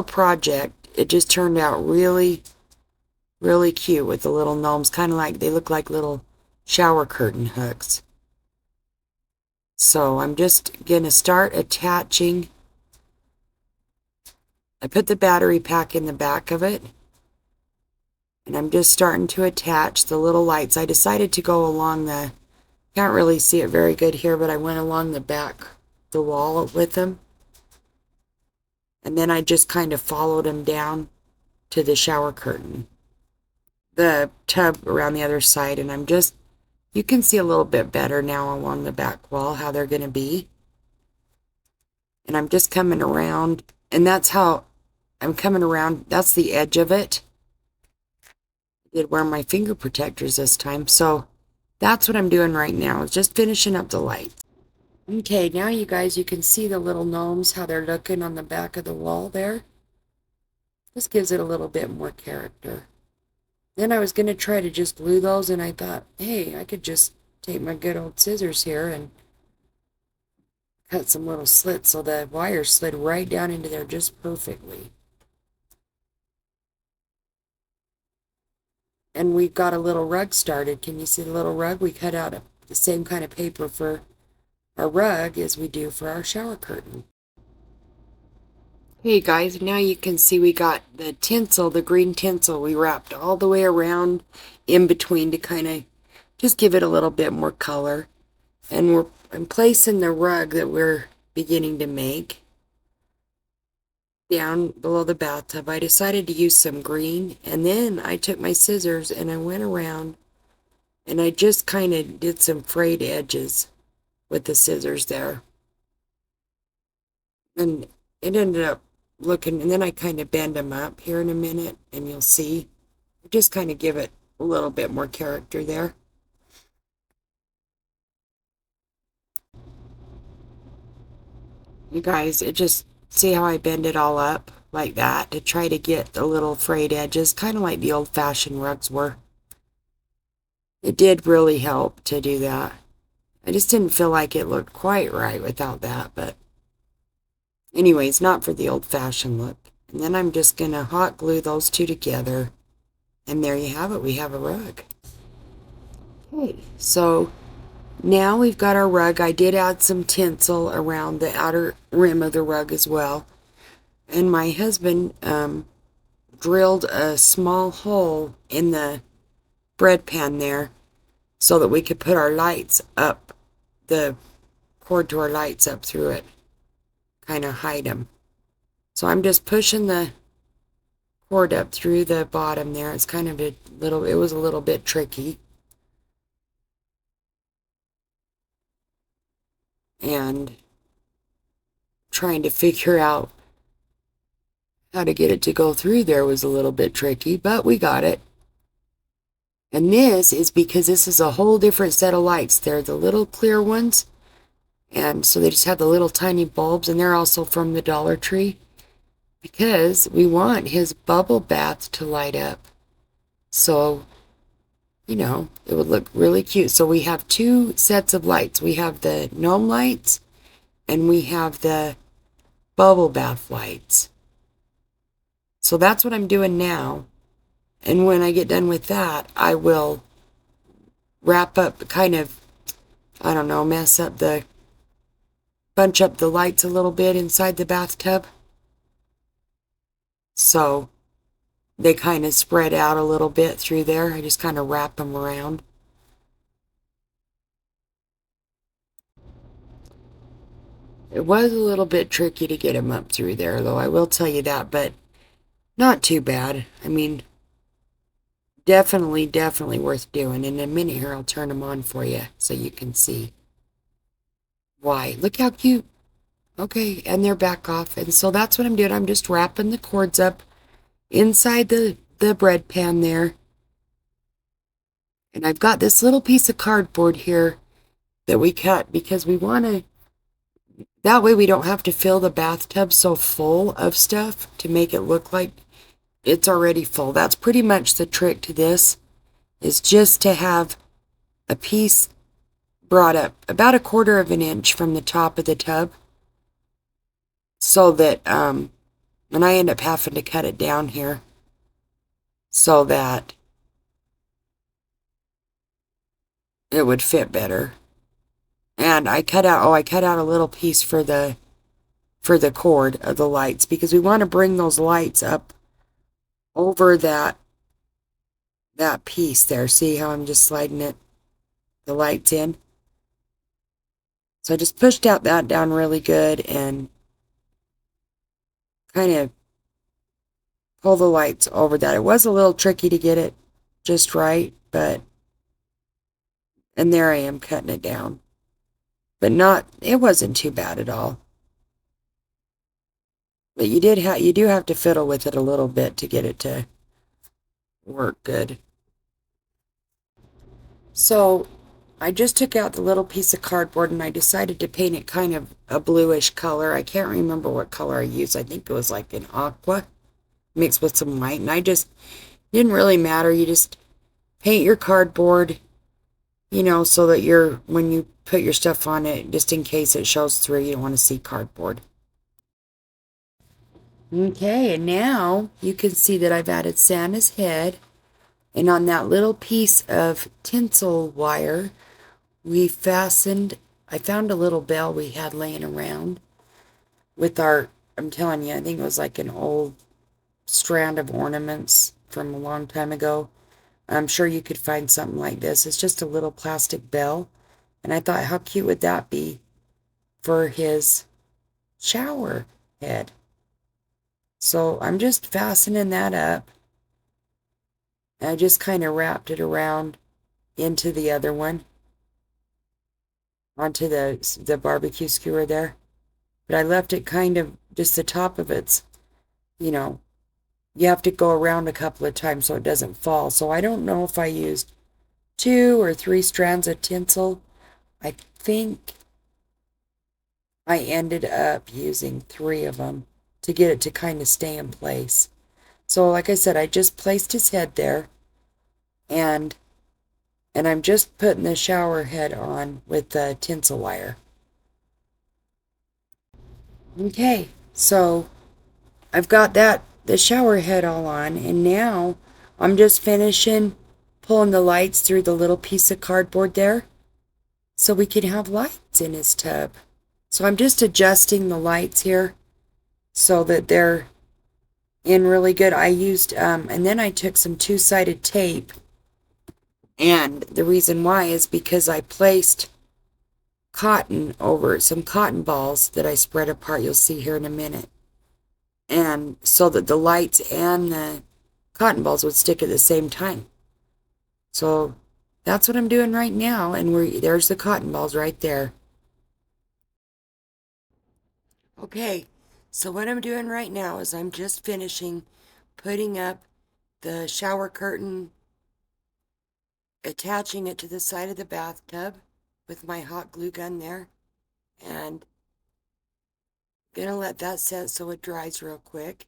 Speaker 4: project, it just turned out really, really cute with the little gnomes. Kind of like, they look like little shower curtain hooks. So I'm just going to start attaching. I put the battery pack in the back of it. And I'm just starting to attach the little lights. I decided to go along can't really see it very good here, but I went along the back, the wall with them. And then I just kind of followed them down to the shower curtain, the tub around the other side. And you can see a little bit better now along the back wall how they're going to be. And I'm just coming around, and that's how I'm coming around. That's the edge of it. I did wear my finger protectors this time, so that's what I'm doing right now, is just finishing up the lights. Okay, now you guys, you can see the little gnomes, how they're looking on the back of the wall there. This gives it a little bit more character. Then I was going to try to just glue those, and I thought, hey, I could just take my good old scissors here and cut some little slits so the wire slid right down into there just perfectly. And we've got a little rug started. Can you see the little rug? We cut out the same kind of paper for our rug as we do for our shower curtain. Hey guys, now you can see we got the tinsel, the green tinsel. We wrapped all the way around in between to kind of just give it a little bit more color. And I'm placing the rug that we're beginning to make down below the bathtub, I decided to use some green, and then I took my scissors and I went around and I just kind of did some frayed edges with the scissors there. And it ended up looking, and then I kind of bend them up here in a minute, and you'll see. Just kind of give it a little bit more character there. You guys, it just, see how I bend it all up like that to try to get the little frayed edges, kind of like the old-fashioned rugs were. It did really help to do that. I just didn't feel like it looked quite right without that, but anyways, not for the old-fashioned look. And then I'm just going to hot glue those two together. And there you have it. We have a rug. Okay, so now we've got our rug. I did add some tinsel around the outer rim of the rug as well. And my husband drilled a small hole in the bread pan there so that we could put our lights up, the cord to our lights up through it, kind of hide them. So I'm just pushing the cord up through the bottom there. It's kind of it was a little bit tricky. And trying to figure out how to get it to go through there was a little bit tricky, but we got it. And this is because this is a whole different set of lights. They're the little clear ones, and so they just have the little tiny bulbs, and they're also from the Dollar Tree, because we want his bubble bath to light up. So, you know, it would look really cute. So we have two sets of lights. We have the gnome lights, and we have the bubble bath lights. So that's what I'm doing now. And when I get done with that, I will wrap up, kind of, I don't know, bunch up the lights a little bit inside the bathtub. So they kind of spread out a little bit through there. I just kind of wrap them around. It was a little bit tricky to get them up through there, though, I will tell you that, but not too bad. I mean, definitely worth doing. In a minute here, I'll turn them on for you so you can see why. Look how cute. Okay, and they're back off. And so that's what I'm doing. I'm just wrapping the cords up inside the bread pan there. And I've got this little piece of cardboard here that we cut because we want to, that way we don't have to fill the bathtub so full of stuff to make it look like it's already full. That's pretty much the trick to this, is just to have a piece brought up about 1/4 of an inch from the top of the tub, so that, and I end up having to cut it down here so that it would fit better. And I cut out a little piece for the cord of the lights, because we want to bring those lights up over that piece there. See how I'm just sliding the lights in? So I just pushed out that down really good and kind of pull the lights over that. It was a little tricky to get it just right, but, and there I am cutting it down. But it wasn't too bad at all. But you do have to fiddle with it a little bit to get it to work good. So I just took out the little piece of cardboard and I decided to paint it kind of a bluish color. I can't remember what color I used. I think it was like an aqua mixed with some white. And I just, didn't really matter. You just paint your cardboard, you know, so that when you put your stuff on it, just in case it shows through, you don't want to see cardboard. Okay, and now you can see that I've added Santa's head. And on that little piece of tinsel wire, I found a little bell we had laying around with I'm telling you, I think it was like an old strand of ornaments from a long time ago. I'm sure you could find something like this. It's just a little plastic bell. And I thought, how cute would that be for his shower head? So I'm just fastening that up. I just kind of wrapped it around into the other one, onto the barbecue skewer there. But I left it kind of just the top of it's, you know, you have to go around a couple of times so it doesn't fall. So I don't know if I used 2 or 3 strands of tinsel. I think I ended up using 3 of them to get it to kind of stay in place. So like I said, I just placed his head there, and I'm just putting the shower head on with the tinsel wire. Okay, so I've got the shower head all on, and now I'm just finishing pulling the lights through the little piece of cardboard there so we can have lights in his tub. So I'm just adjusting the lights here so that they're in really good. I used, and then I took some 2-sided tape, and the reason why is because I placed cotton over some cotton balls that I spread apart. You'll see here in a minute. And so that the lights and the cotton balls would stick at the same time. So that's what I'm doing right now, and there's the cotton balls right there. Okay, so what I'm doing right now is I'm just finishing putting up the shower curtain, attaching it to the side of the bathtub with my hot glue gun there, and gonna let that set so it dries real quick.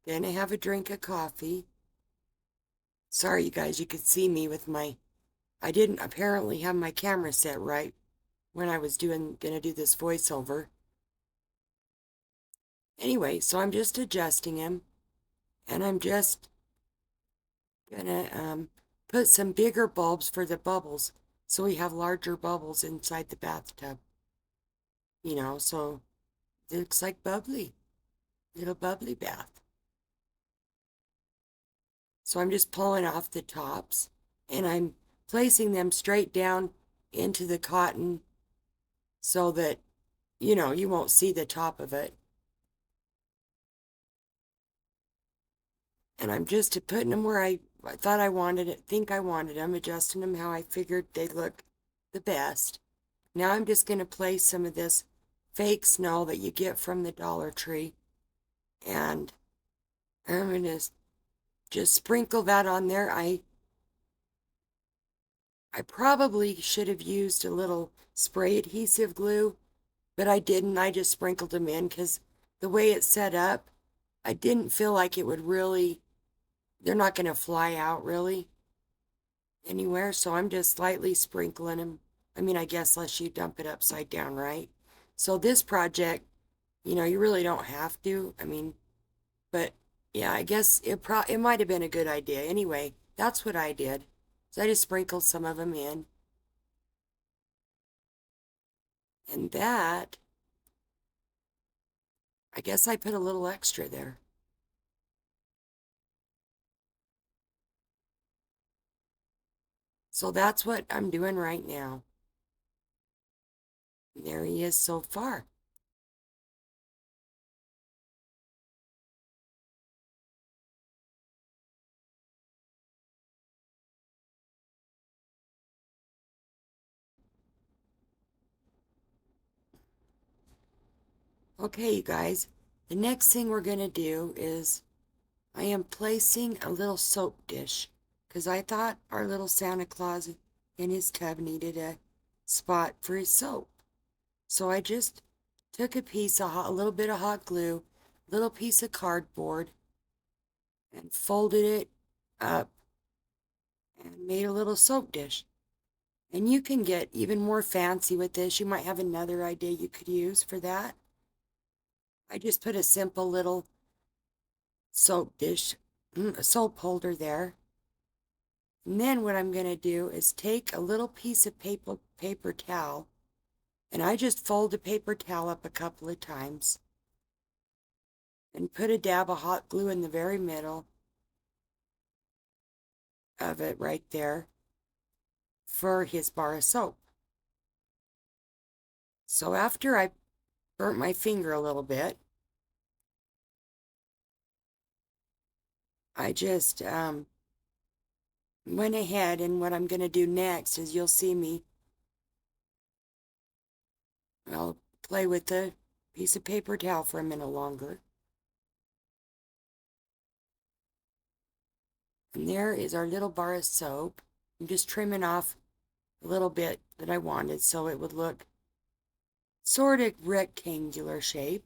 Speaker 4: Gonna have a drink of coffee. Sorry, you guys, you could see me with I didn't apparently have my camera set right when I was gonna do this voiceover. Anyway, so I'm just adjusting him, and I'm just gonna put some bigger bulbs for the bubbles so we have larger bubbles inside the bathtub. So it looks like little bubbly bath. So I'm just pulling off the tops, and I'm placing them straight down into the cotton so that, you won't see the top of it. And I'm just putting them where I thought I wanted it, think I wanted them, adjusting them how I figured they'd look the best. Now I'm just going to place some of this fake snow that you get from the Dollar Tree, and I'm going to just sprinkle that on there. I probably should have used a little spray adhesive glue, but I didn't. I just sprinkled them in because the way it's set up, I didn't feel like it would really, they're not going to fly out really anywhere, so I'm just slightly sprinkling them. I mean, I guess unless you dump it upside down, right? So this project, you really don't have to. I mean, but yeah, I guess it might have been a good idea. Anyway, that's what I did. So I just sprinkled some of them in. And that, I guess I put a little extra there. So that's what I'm doing right now. And there he is so far. Okay, you guys, the next thing we're going to do is I am placing a little soap dish because I thought our little Santa Claus in his tub needed a spot for his soap. So I just took a little bit of hot glue, little piece of cardboard, and folded it up and made a little soap dish. And you can get even more fancy with this. You might have another idea you could use for that. I just put a simple little soap dish, a soap holder there. And then what I'm going to do is take a little piece of paper towel, and I just fold the paper towel up a couple of times and put a dab of hot glue in the very middle of it right there for his bar of soap. So after I burnt my finger a little bit, I just went ahead, and what I'm going to do next is you'll see me, I'll play with the piece of paper towel for a minute longer. And there is our little bar of soap. I'm just trimming off a little bit that I wanted so it would look sort of rectangular shape.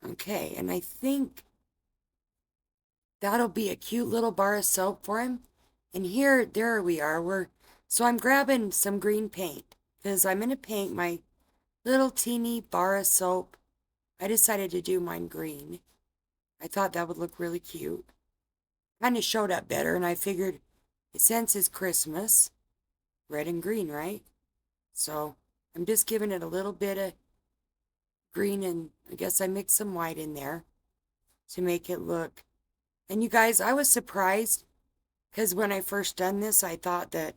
Speaker 4: Okay, and I think that'll be a cute little bar of soap for him. And here, there we are. So I'm grabbing some green paint because I'm going to paint my little teeny bar of soap. I decided to do mine green. I thought that would look really cute. Kind of showed up better, and I figured since it's Christmas, red and green, right? So I'm just giving it a little bit of green, and I guess I mixed some white in there to make it look. And you guys, I was surprised because when I first done this, I thought that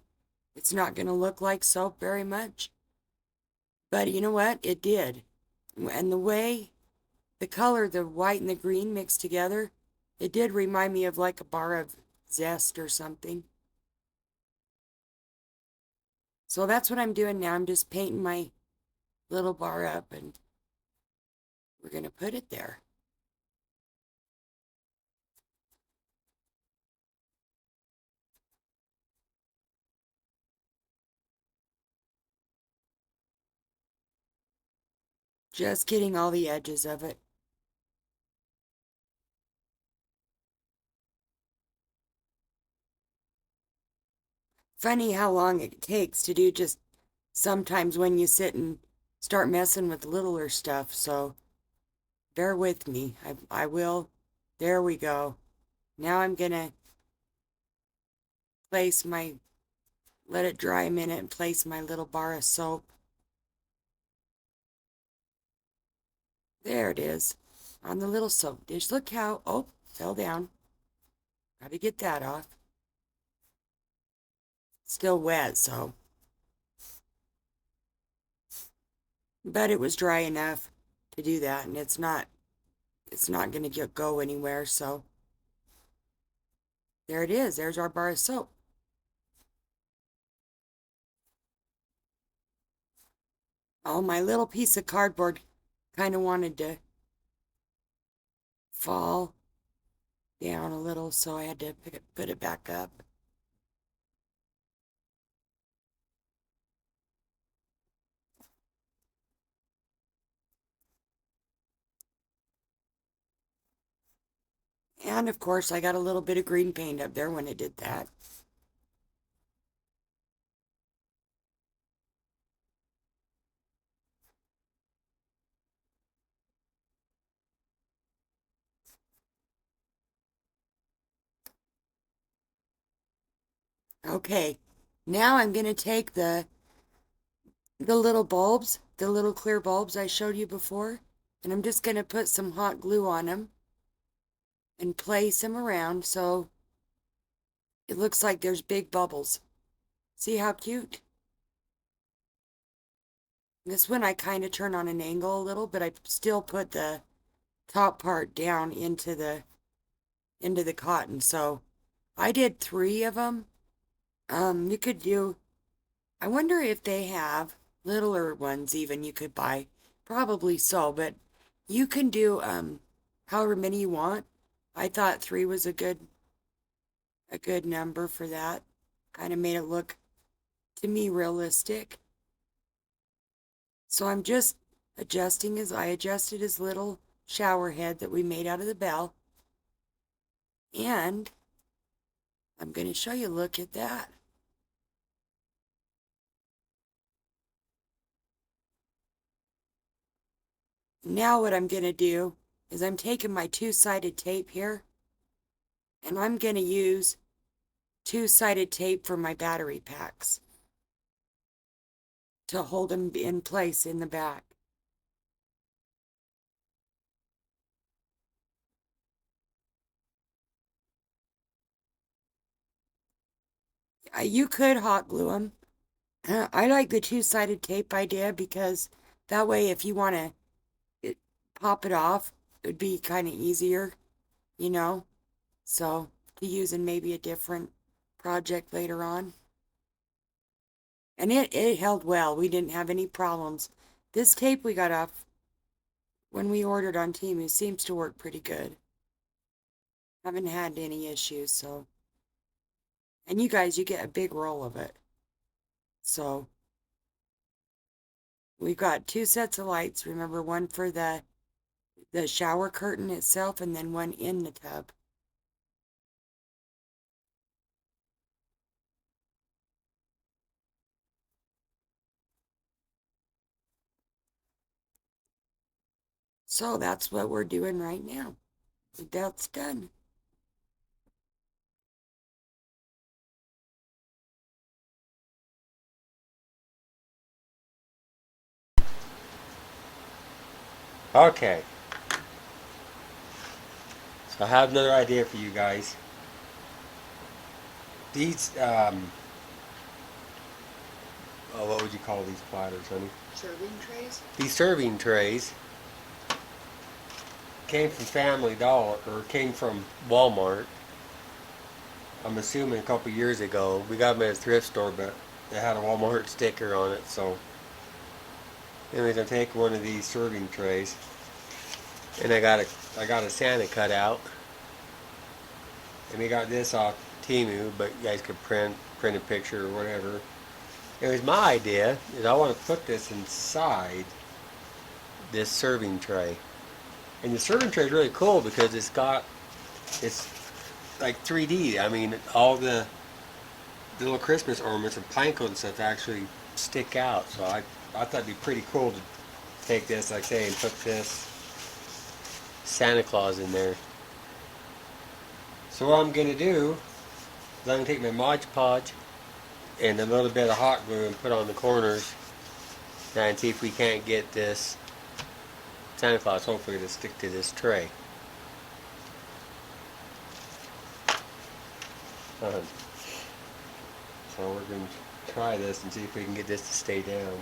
Speaker 4: it's not going to look like soap very much. But you know what? It did. And the way the color, the white and the green mixed together, it did remind me of like a bar of zest or something. So that's what I'm doing now. I'm just painting my little bar up, and we're going to put it there. Just getting all the edges of it. Funny how long it takes to do just sometimes when you sit and start messing with littler stuff, so bear with me. I will. There we go. Now I'm gonna let it dry a minute and place my little bar of soap. There it is, on the little soap dish. Look how, oh, fell down. Gotta get that off. Still wet, so. But it was dry enough to do that, and it's not gonna go anywhere, so. There it is, there's our bar of soap. Oh, my little piece of cardboard kind of wanted to fall down a little, so I had to put it back up. And of course, I got a little bit of green paint up there when I did that. Okay, now I'm going to take the little bulbs, the little clear bulbs I showed you before, and I'm just going to put some hot glue on them and place them around so it looks like there's big bubbles. See how cute? This one I kind of turn on an angle a little, but I still put the top part down into the cotton. So I did 3 of them. You could do, I wonder if they have littler ones even you could buy. Probably so, but you can do however many you want. I thought 3 was a good number for that. Kind of made it look to me realistic. So I'm just adjusting I adjusted his little shower head that we made out of the bell. And I'm going to show you, look at that. Now what I'm going to do is I'm taking my 2-sided tape here, and I'm going to use 2-sided tape for my battery packs to hold them in place in the back. You could hot glue them, I like the two-sided tape idea because that way if you want to pop it off, it'd be kind of easier, you know? So, to use in maybe a different project later on. And it held well. We didn't have any problems. This tape we got off when we ordered on Temu seems to work pretty good. Haven't had any issues, so. And you guys, you get a big roll of it. So, we've got two sets of lights. Remember, one for the shower curtain itself and then one in the tub. So that's what we're doing right now. That's done.
Speaker 3: Okay. So I have another idea for you guys. These, oh, what would you call these platters, honey?
Speaker 2: Serving trays?
Speaker 3: These serving trays came from Family Dollar, or came from Walmart. I'm assuming a couple years ago. We got them at a thrift store, but they had a Walmart sticker on it, so. Anyways, I'm taking one of these serving trays, and I got a Santa cut out, and we got this off Temu, but you guys could print a picture or whatever. It was my idea is I want to put this inside this serving tray, and the serving tray is really cool because it's like 3D. I mean, all the little Christmas ornaments and planko and stuff actually stick out. So I thought it'd be pretty cool to take this, like I say, and put this Santa Claus in there. So what I'm gonna do is I'm gonna take my Mod Podge and a little bit of hot glue and put on the corners and see if we can't get this Santa Claus hopefully to stick to this tray. So we're going to try this and see if we can get this to stay down.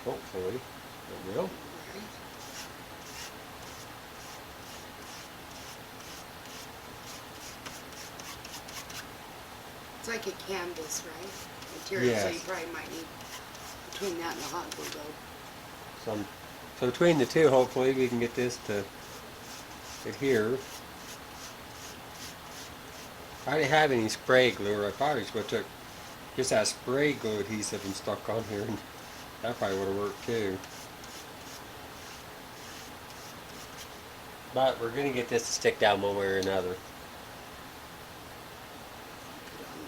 Speaker 3: Hopefully it will.
Speaker 2: It's like a canvas, right? Material, so
Speaker 3: Yes.
Speaker 2: you probably might need between that and the hot glue though.
Speaker 3: So between the two, hopefully we can get this to adhere. I didn't have any spray glue, or I probably just would have took just that spray glue adhesive and stuck on here, and that probably would have worked too. But we're going to get this to stick down one way or another.
Speaker 2: Put it on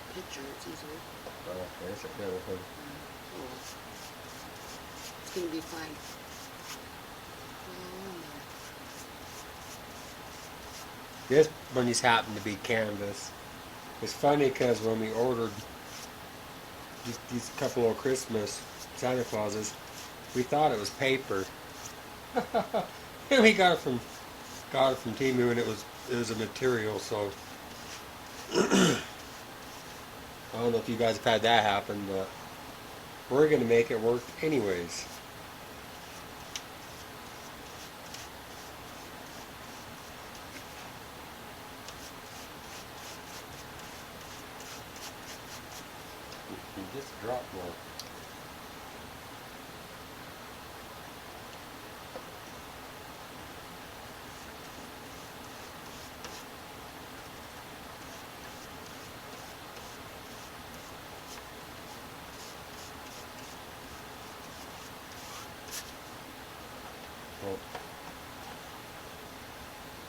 Speaker 2: the picture, it's easier.
Speaker 3: Okay, that's another thing.
Speaker 2: Oh. It's gonna be fine. Oh,
Speaker 3: This one just happened to be canvas. It's funny because when we ordered these couple of Christmas Santa Clauses, we thought it was paper. And we got it from Temu, and it was a material. So I don't know if you guys have had that happen, but we're gonna make it work anyways. You just dropped one.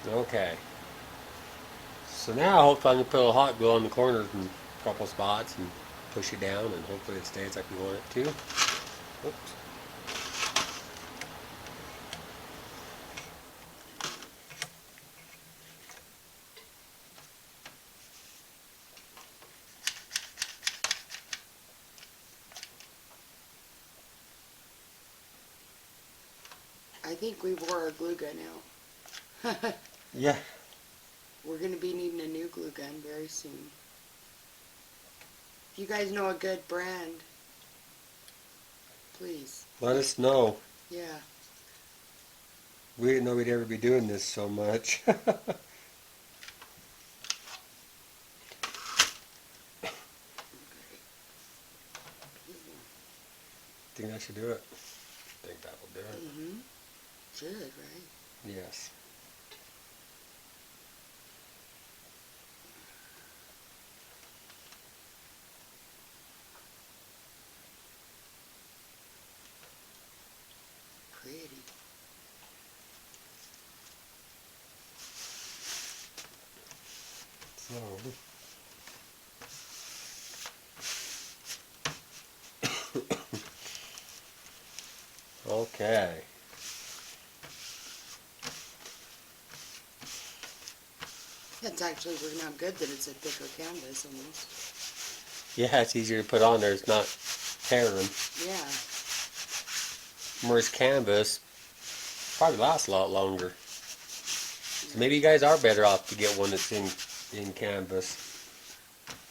Speaker 3: Okay. So now hopefully I can put a hot glue on the corners in a couple spots and push it down, and hopefully it stays like we want it to. Oops.
Speaker 2: I think we wore our glue gun out.
Speaker 3: Yeah.
Speaker 2: We're going to be needing a new glue gun very soon. If you guys know a good brand, please.
Speaker 3: Let us know.
Speaker 2: Yeah.
Speaker 3: We didn't know we'd ever be doing this so much. Think that should do it? Think that will do it.
Speaker 2: Mm-hmm. Should, right?
Speaker 3: Yes.
Speaker 2: Pretty.
Speaker 3: So. Okay.
Speaker 2: That's actually working out good that it's a thicker canvas almost.
Speaker 3: Yeah, it's easier to put on there. It's not tearing.
Speaker 2: Yeah.
Speaker 3: Whereas canvas probably lasts a lot longer. So maybe you guys are better off to get one that's in canvas.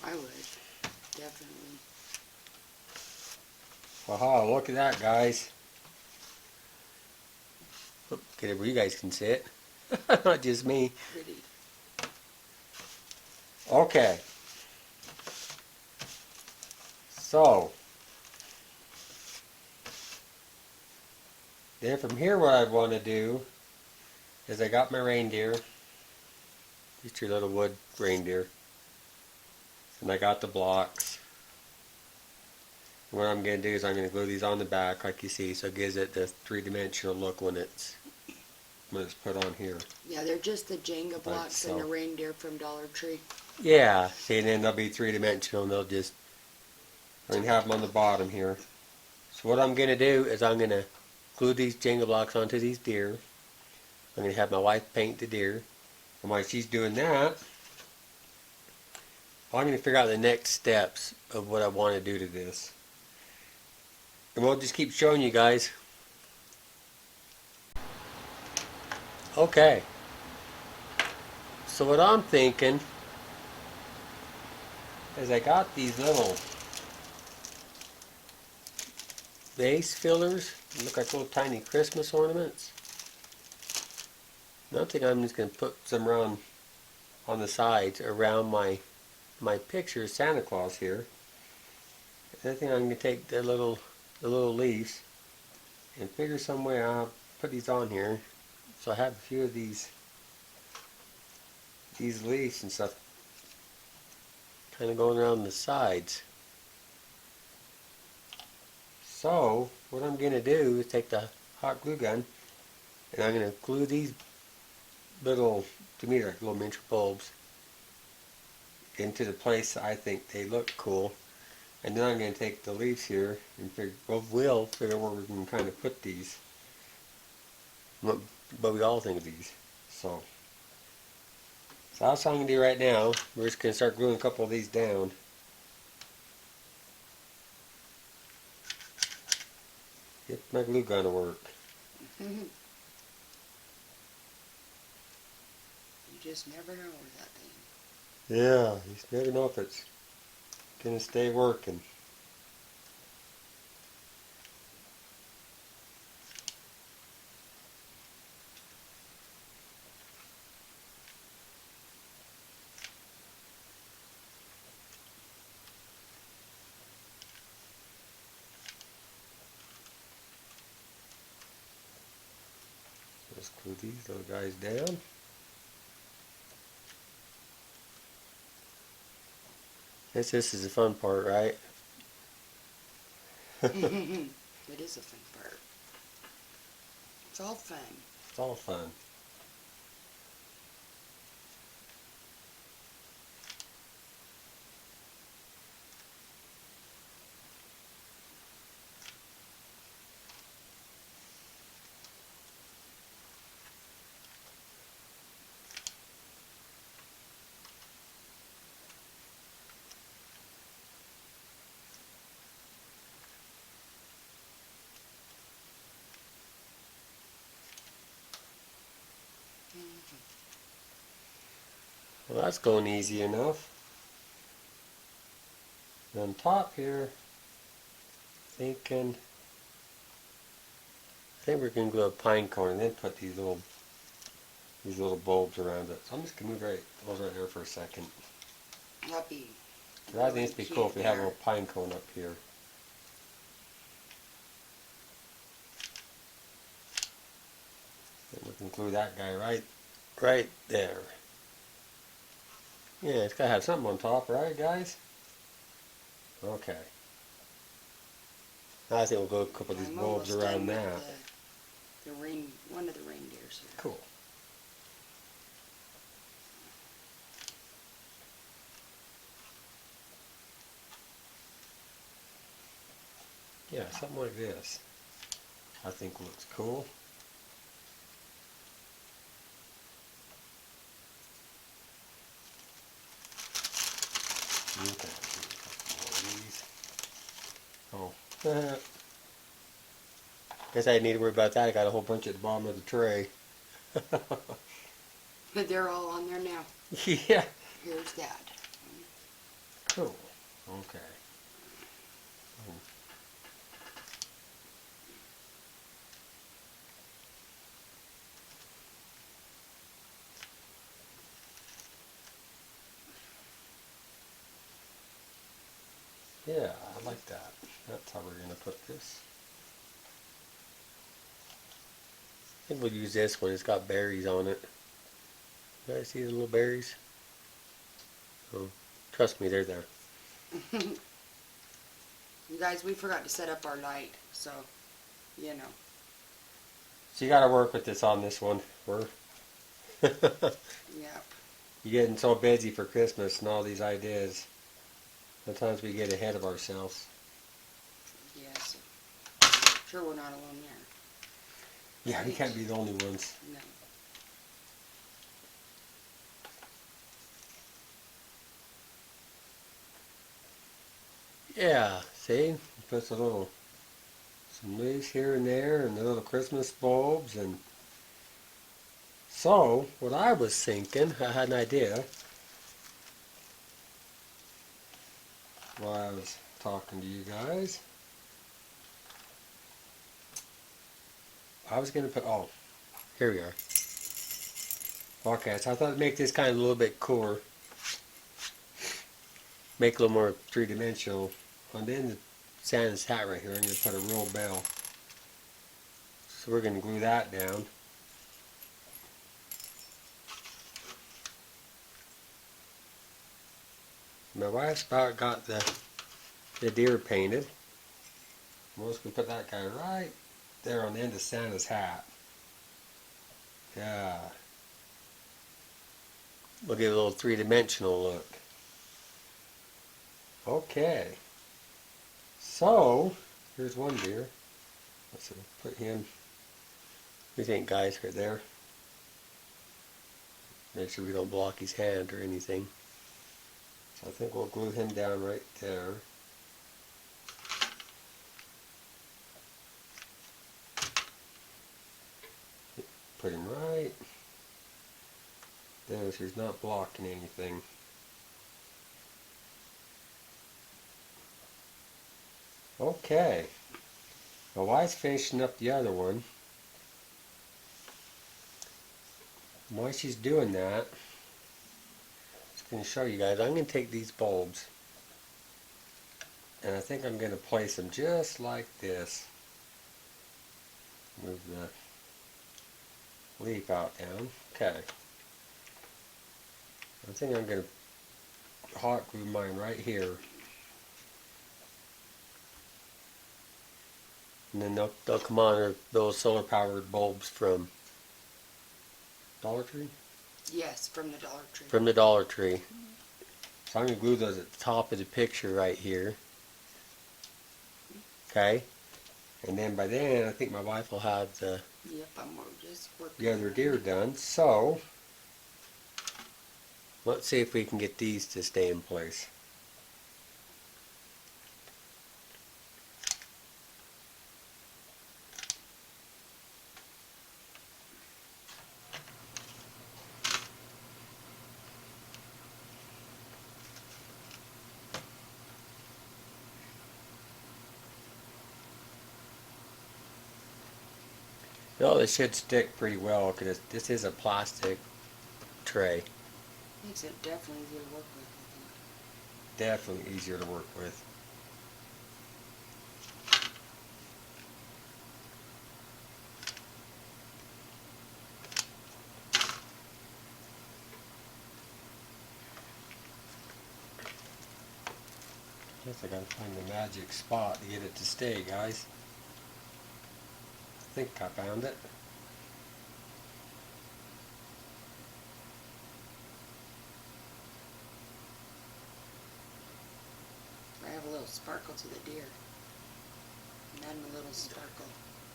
Speaker 2: I would. Definitely.
Speaker 3: Aha, look at that, guys. Get it where you guys can see it. Not just me.
Speaker 2: Pretty.
Speaker 3: Okay. So. Then from here what I want to do is I got my reindeer. Just your little wood reindeer. And I got the blocks. And what I'm going to do is I'm going to glue these on the back like you see, so it gives it the three-dimensional look when it's put on here.
Speaker 2: Yeah, they're just the Jenga blocks
Speaker 3: so.
Speaker 2: and the reindeer from Dollar Tree.
Speaker 3: Yeah, see, and then they'll be three-dimensional and they'll just, I'm going to have them on the bottom here. So what I'm going to do is I'm going to glue these Jenga blocks onto these deer. I'm going to have my wife paint the deer. And while she's doing that, I'm going to figure out the next steps of what I want to do to this. And we'll just keep showing you guys. Okay. So what I'm thinking is I got these little vase fillers. They look like little tiny Christmas ornaments. And I think I'm just going to put some around on the sides around my picture of Santa Claus here. And I think I'm going to take the little leaves and figure some way I'll put these on here. So I have a few of these leaves and stuff kind of going around the sides. So what I'm going to do is take the hot glue gun and I'm going to glue these little, to me they're like little miniature bulbs, into the place I think they look cool. And then I'm going to take the leaves here and we'll figure where we can kind of put these. But we all think of these. So that's what I'm going to do right now. We're just going to start gluing a couple of these down. If my glue gun will work.
Speaker 2: You just never know with that thing.
Speaker 3: Yeah, you just never know if it's going to stay working. Let's glue these little guys down. This is the fun part, right?
Speaker 2: It is a fun part. It's all fun.
Speaker 3: It's all fun. Well, that's going easy enough. And on top here, I think we're gonna glue a pine cone and then put these little bulbs around it. So I'm just gonna move those right there for a second.
Speaker 2: That'd be
Speaker 3: That needs to be cool if we have a
Speaker 2: there.
Speaker 3: little pine cone up here. And we can glue that guy right there. Yeah, it's gotta have something on top, right, guys? Okay. Now I think we'll go a couple of these
Speaker 2: I'm
Speaker 3: bulbs
Speaker 2: almost
Speaker 3: around
Speaker 2: done
Speaker 3: that.
Speaker 2: with one of the reindeers here.
Speaker 3: Cool. Yeah, something like this. I think looks cool. Okay. Oh. Guess I didn't need to worry about that. I got a whole bunch at the bottom of the tray.
Speaker 2: But they're all on there now.
Speaker 3: Yeah.
Speaker 2: Here's that.
Speaker 3: Cool. Okay. Yeah, I like that. That's how we're going to put this. I think we'll use this one. It's got berries on it. You guys see the little berries? Oh, trust me, they're there.
Speaker 2: You guys, we forgot to set up our light, so, you know.
Speaker 3: So you got to work with this on this one. We're
Speaker 2: Yep.
Speaker 3: You're getting so busy for Christmas and all these ideas. Sometimes we get ahead of ourselves.
Speaker 2: Yes. Sure we're not alone there.
Speaker 3: Yeah, we can't be the only ones.
Speaker 2: No.
Speaker 3: Yeah, see? Puts some leaves here and there and the little Christmas bulbs. And so, what I was thinking, I had an idea while I was talking to you guys. I was going to put, oh, here we are. Okay, so I thought I'd make this kind of a little bit cooler. Make a little more three-dimensional. And then the Santa's hat right here, I'm going to put a real bell. So we're going to glue that down. My wife's about got the deer painted. I'm just going to put that guy right there on the end of Santa's hat. Yeah. We'll give it a little three-dimensional look. Okay. So, here's one deer. Let's see, put him, what do you think, guys, right there? Make sure we don't block his hand or anything. So I think we'll glue him down right there. Put him right there so he's not blocking anything. Okay. My wife's finishing up the other one. And while she's doing that, I'm just going to show you guys. I'm going to take these bulbs and I think I'm going to place them just like this. Move the leaf out down. Okay. I think I'm going to hot glue mine right here. And then they'll come on, are those solar powered bulbs from Dollar Tree?
Speaker 2: Yes, from the Dollar Tree.
Speaker 3: From the Dollar Tree. So I'm going to glue those at the top of the picture right here. Okay? And then by then, I think my wife will have the
Speaker 2: Yep, I'm just working.
Speaker 3: other deer done. So, let's see if we can get these to stay in place. No, this should stick pretty well because this is a plastic tray.
Speaker 2: Makes it definitely easier to work with.
Speaker 3: Definitely easier to work with. Guess I gotta find the magic spot to get it to stay, guys. I think I found it.
Speaker 2: I have a little sparkle to the deer. And then a little sparkle.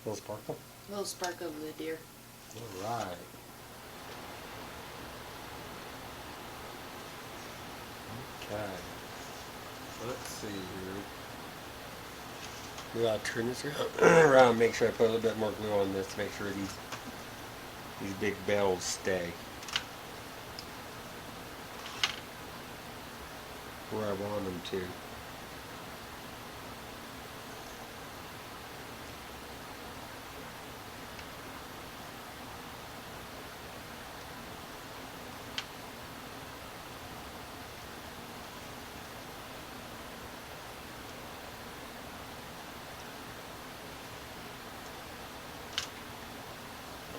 Speaker 3: Little sparkle.
Speaker 2: A little sparkle to the deer.
Speaker 3: Alright. Okay. Let's see here. Maybe I'll turn this around, make sure I put a little bit more glue on this to make sure these big bells stay where I want them to.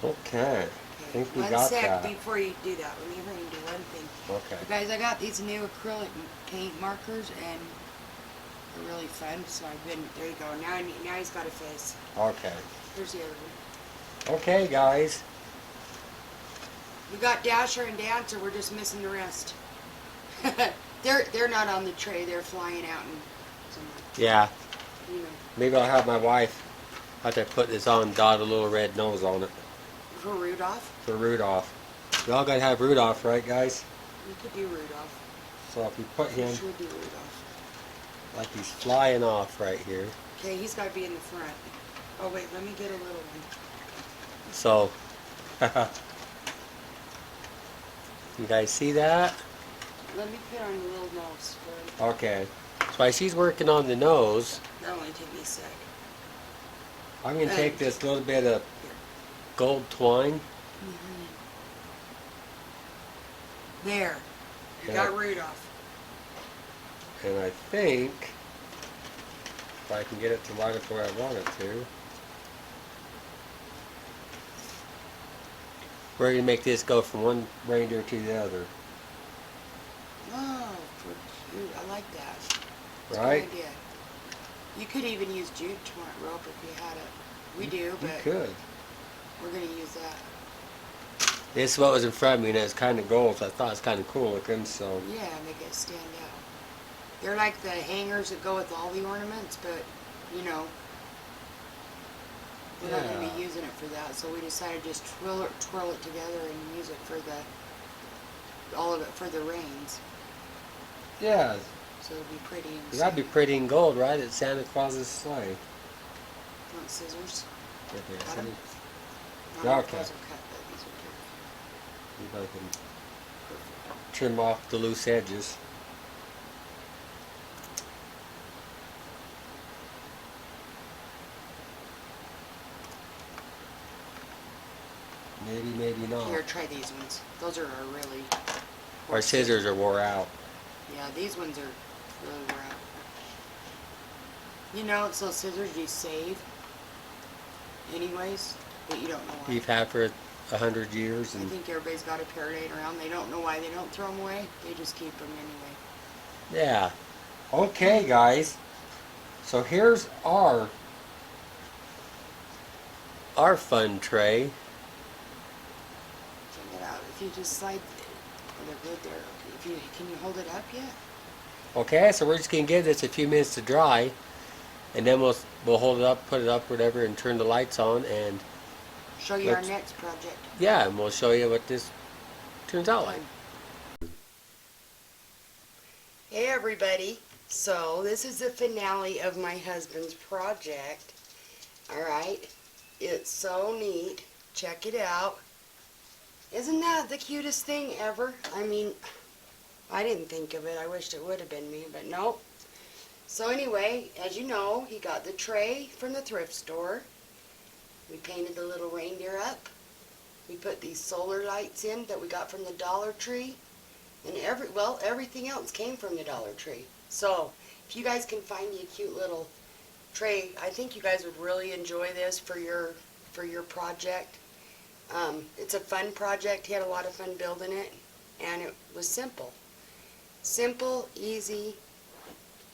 Speaker 3: Okay, I think we
Speaker 2: One
Speaker 3: got
Speaker 2: sec
Speaker 3: that.
Speaker 2: before you do that. Let me hurry and do one thing.
Speaker 3: Okay.
Speaker 2: Guys, I got these new acrylic paint markers and they're really fun. So I've been, there you go. Now he's got a face.
Speaker 3: Okay.
Speaker 2: Here's the other one.
Speaker 3: Okay, guys.
Speaker 2: We got Dasher and Dancer. We're just missing the rest. They're not on the tray. They're flying out and somewhere.
Speaker 3: Yeah.
Speaker 2: You know,
Speaker 3: Maybe I'll have my wife after I put this on dot a little red nose on it
Speaker 2: for Rudolph.
Speaker 3: for Rudolph. We all gotta have Rudolph, right, guys?
Speaker 2: We could do Rudolph.
Speaker 3: So if we put
Speaker 2: We
Speaker 3: him
Speaker 2: should do Rudolph.
Speaker 3: like he's flying off right here.
Speaker 2: Okay, he's got to be in the front. Oh wait, let me get a little one.
Speaker 3: So, you guys see that?
Speaker 2: Let me put on the little nose for
Speaker 3: Okay. So while she's working on the nose,
Speaker 2: That'll only take me a sec.
Speaker 3: I'm gonna take this little bit of gold twine.
Speaker 2: There. You
Speaker 3: Yeah.
Speaker 2: got Rudolph.
Speaker 3: And I think if I can get it to line up where I want it to, we're gonna make this go from one reindeer to the other,
Speaker 2: Oh, cute. I like that. That's a
Speaker 3: right?
Speaker 2: good idea. You could even use jute rope if you had it. We do,
Speaker 3: You
Speaker 2: but
Speaker 3: could.
Speaker 2: we're going to use that.
Speaker 3: This is what was in front of me, and it's kind of gold, so I thought it was kind of cool looking. So
Speaker 2: Yeah, make it stand out. They're like the hangers that go with all the ornaments, but, you know, we're not going to
Speaker 3: Yeah.
Speaker 2: be using it for that. So we decided just twirl it together and use it for all of it for the reins.
Speaker 3: yeah,
Speaker 2: So it'll be pretty. And
Speaker 3: that'd be pretty in gold, right? It's Santa Claus's sleigh.
Speaker 2: Want scissors?
Speaker 3: Right there,
Speaker 2: Got
Speaker 3: see?
Speaker 2: 'em?
Speaker 3: Yeah,
Speaker 2: Not
Speaker 3: okay.
Speaker 2: those will cut, but these will
Speaker 3: See if I can
Speaker 2: perfect.
Speaker 3: trim off the loose edges. Maybe, maybe not.
Speaker 2: Here, try these ones. Those are really.
Speaker 3: Our scissors are wore out.
Speaker 2: Yeah, these ones are really wore out. You know, it's those scissors you save, anyways, but you don't know why.
Speaker 3: You've had for 100 years,
Speaker 2: I
Speaker 3: and
Speaker 2: think everybody's got a pair laying around. They don't know why they don't throw them away. They just keep them anyway.
Speaker 3: yeah. Okay, guys. So here's our fun tray.
Speaker 2: Check it out. If you just slide, oh, they're good there. Okay. Can you hold it up yet?
Speaker 3: Okay, so we're just gonna give this a few minutes to dry, and then we'll hold it up, put it up, whatever, and turn the lights on, and
Speaker 2: Show you our
Speaker 3: Let's-
Speaker 2: next project.
Speaker 3: yeah, and we'll show you what this turns out like.
Speaker 2: Hey everybody, so this is the finale of my husband's project. Alright, it's so neat. Check it out. Isn't that the cutest thing ever? I mean, I didn't think of it. I wished it would have been me, but nope. So anyway, as you know, he got the tray from the thrift store. We painted the little reindeer up. We put these solar lights in that we got from the Dollar Tree. And everything else came from the Dollar Tree. So, if you guys can find me a cute little tray, I think you guys would really enjoy this for your project. It's a fun project. He had a lot of fun building it, and it was simple. Simple, easy,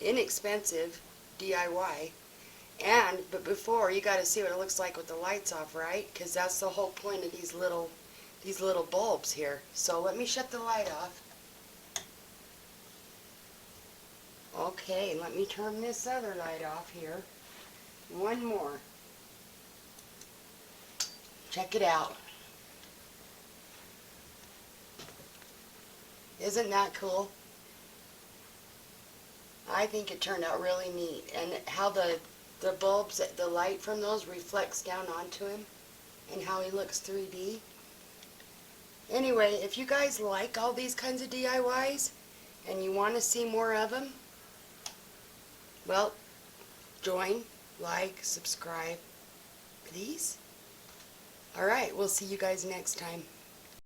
Speaker 2: inexpensive DIY. But before, you got to see what it looks like with the lights off, right? Because that's the whole point of these little bulbs here. So let me shut the light off. Okay, let me turn this other light off here. One more. Check it out. Isn't that cool? I think it turned out really neat. And how the bulbs, the light from those reflects down onto him, and how he looks 3D. Anyway, if you guys like all these kinds of DIYs and you want to see more of them, well, join, like, subscribe, please. Alright, we'll see you guys next time.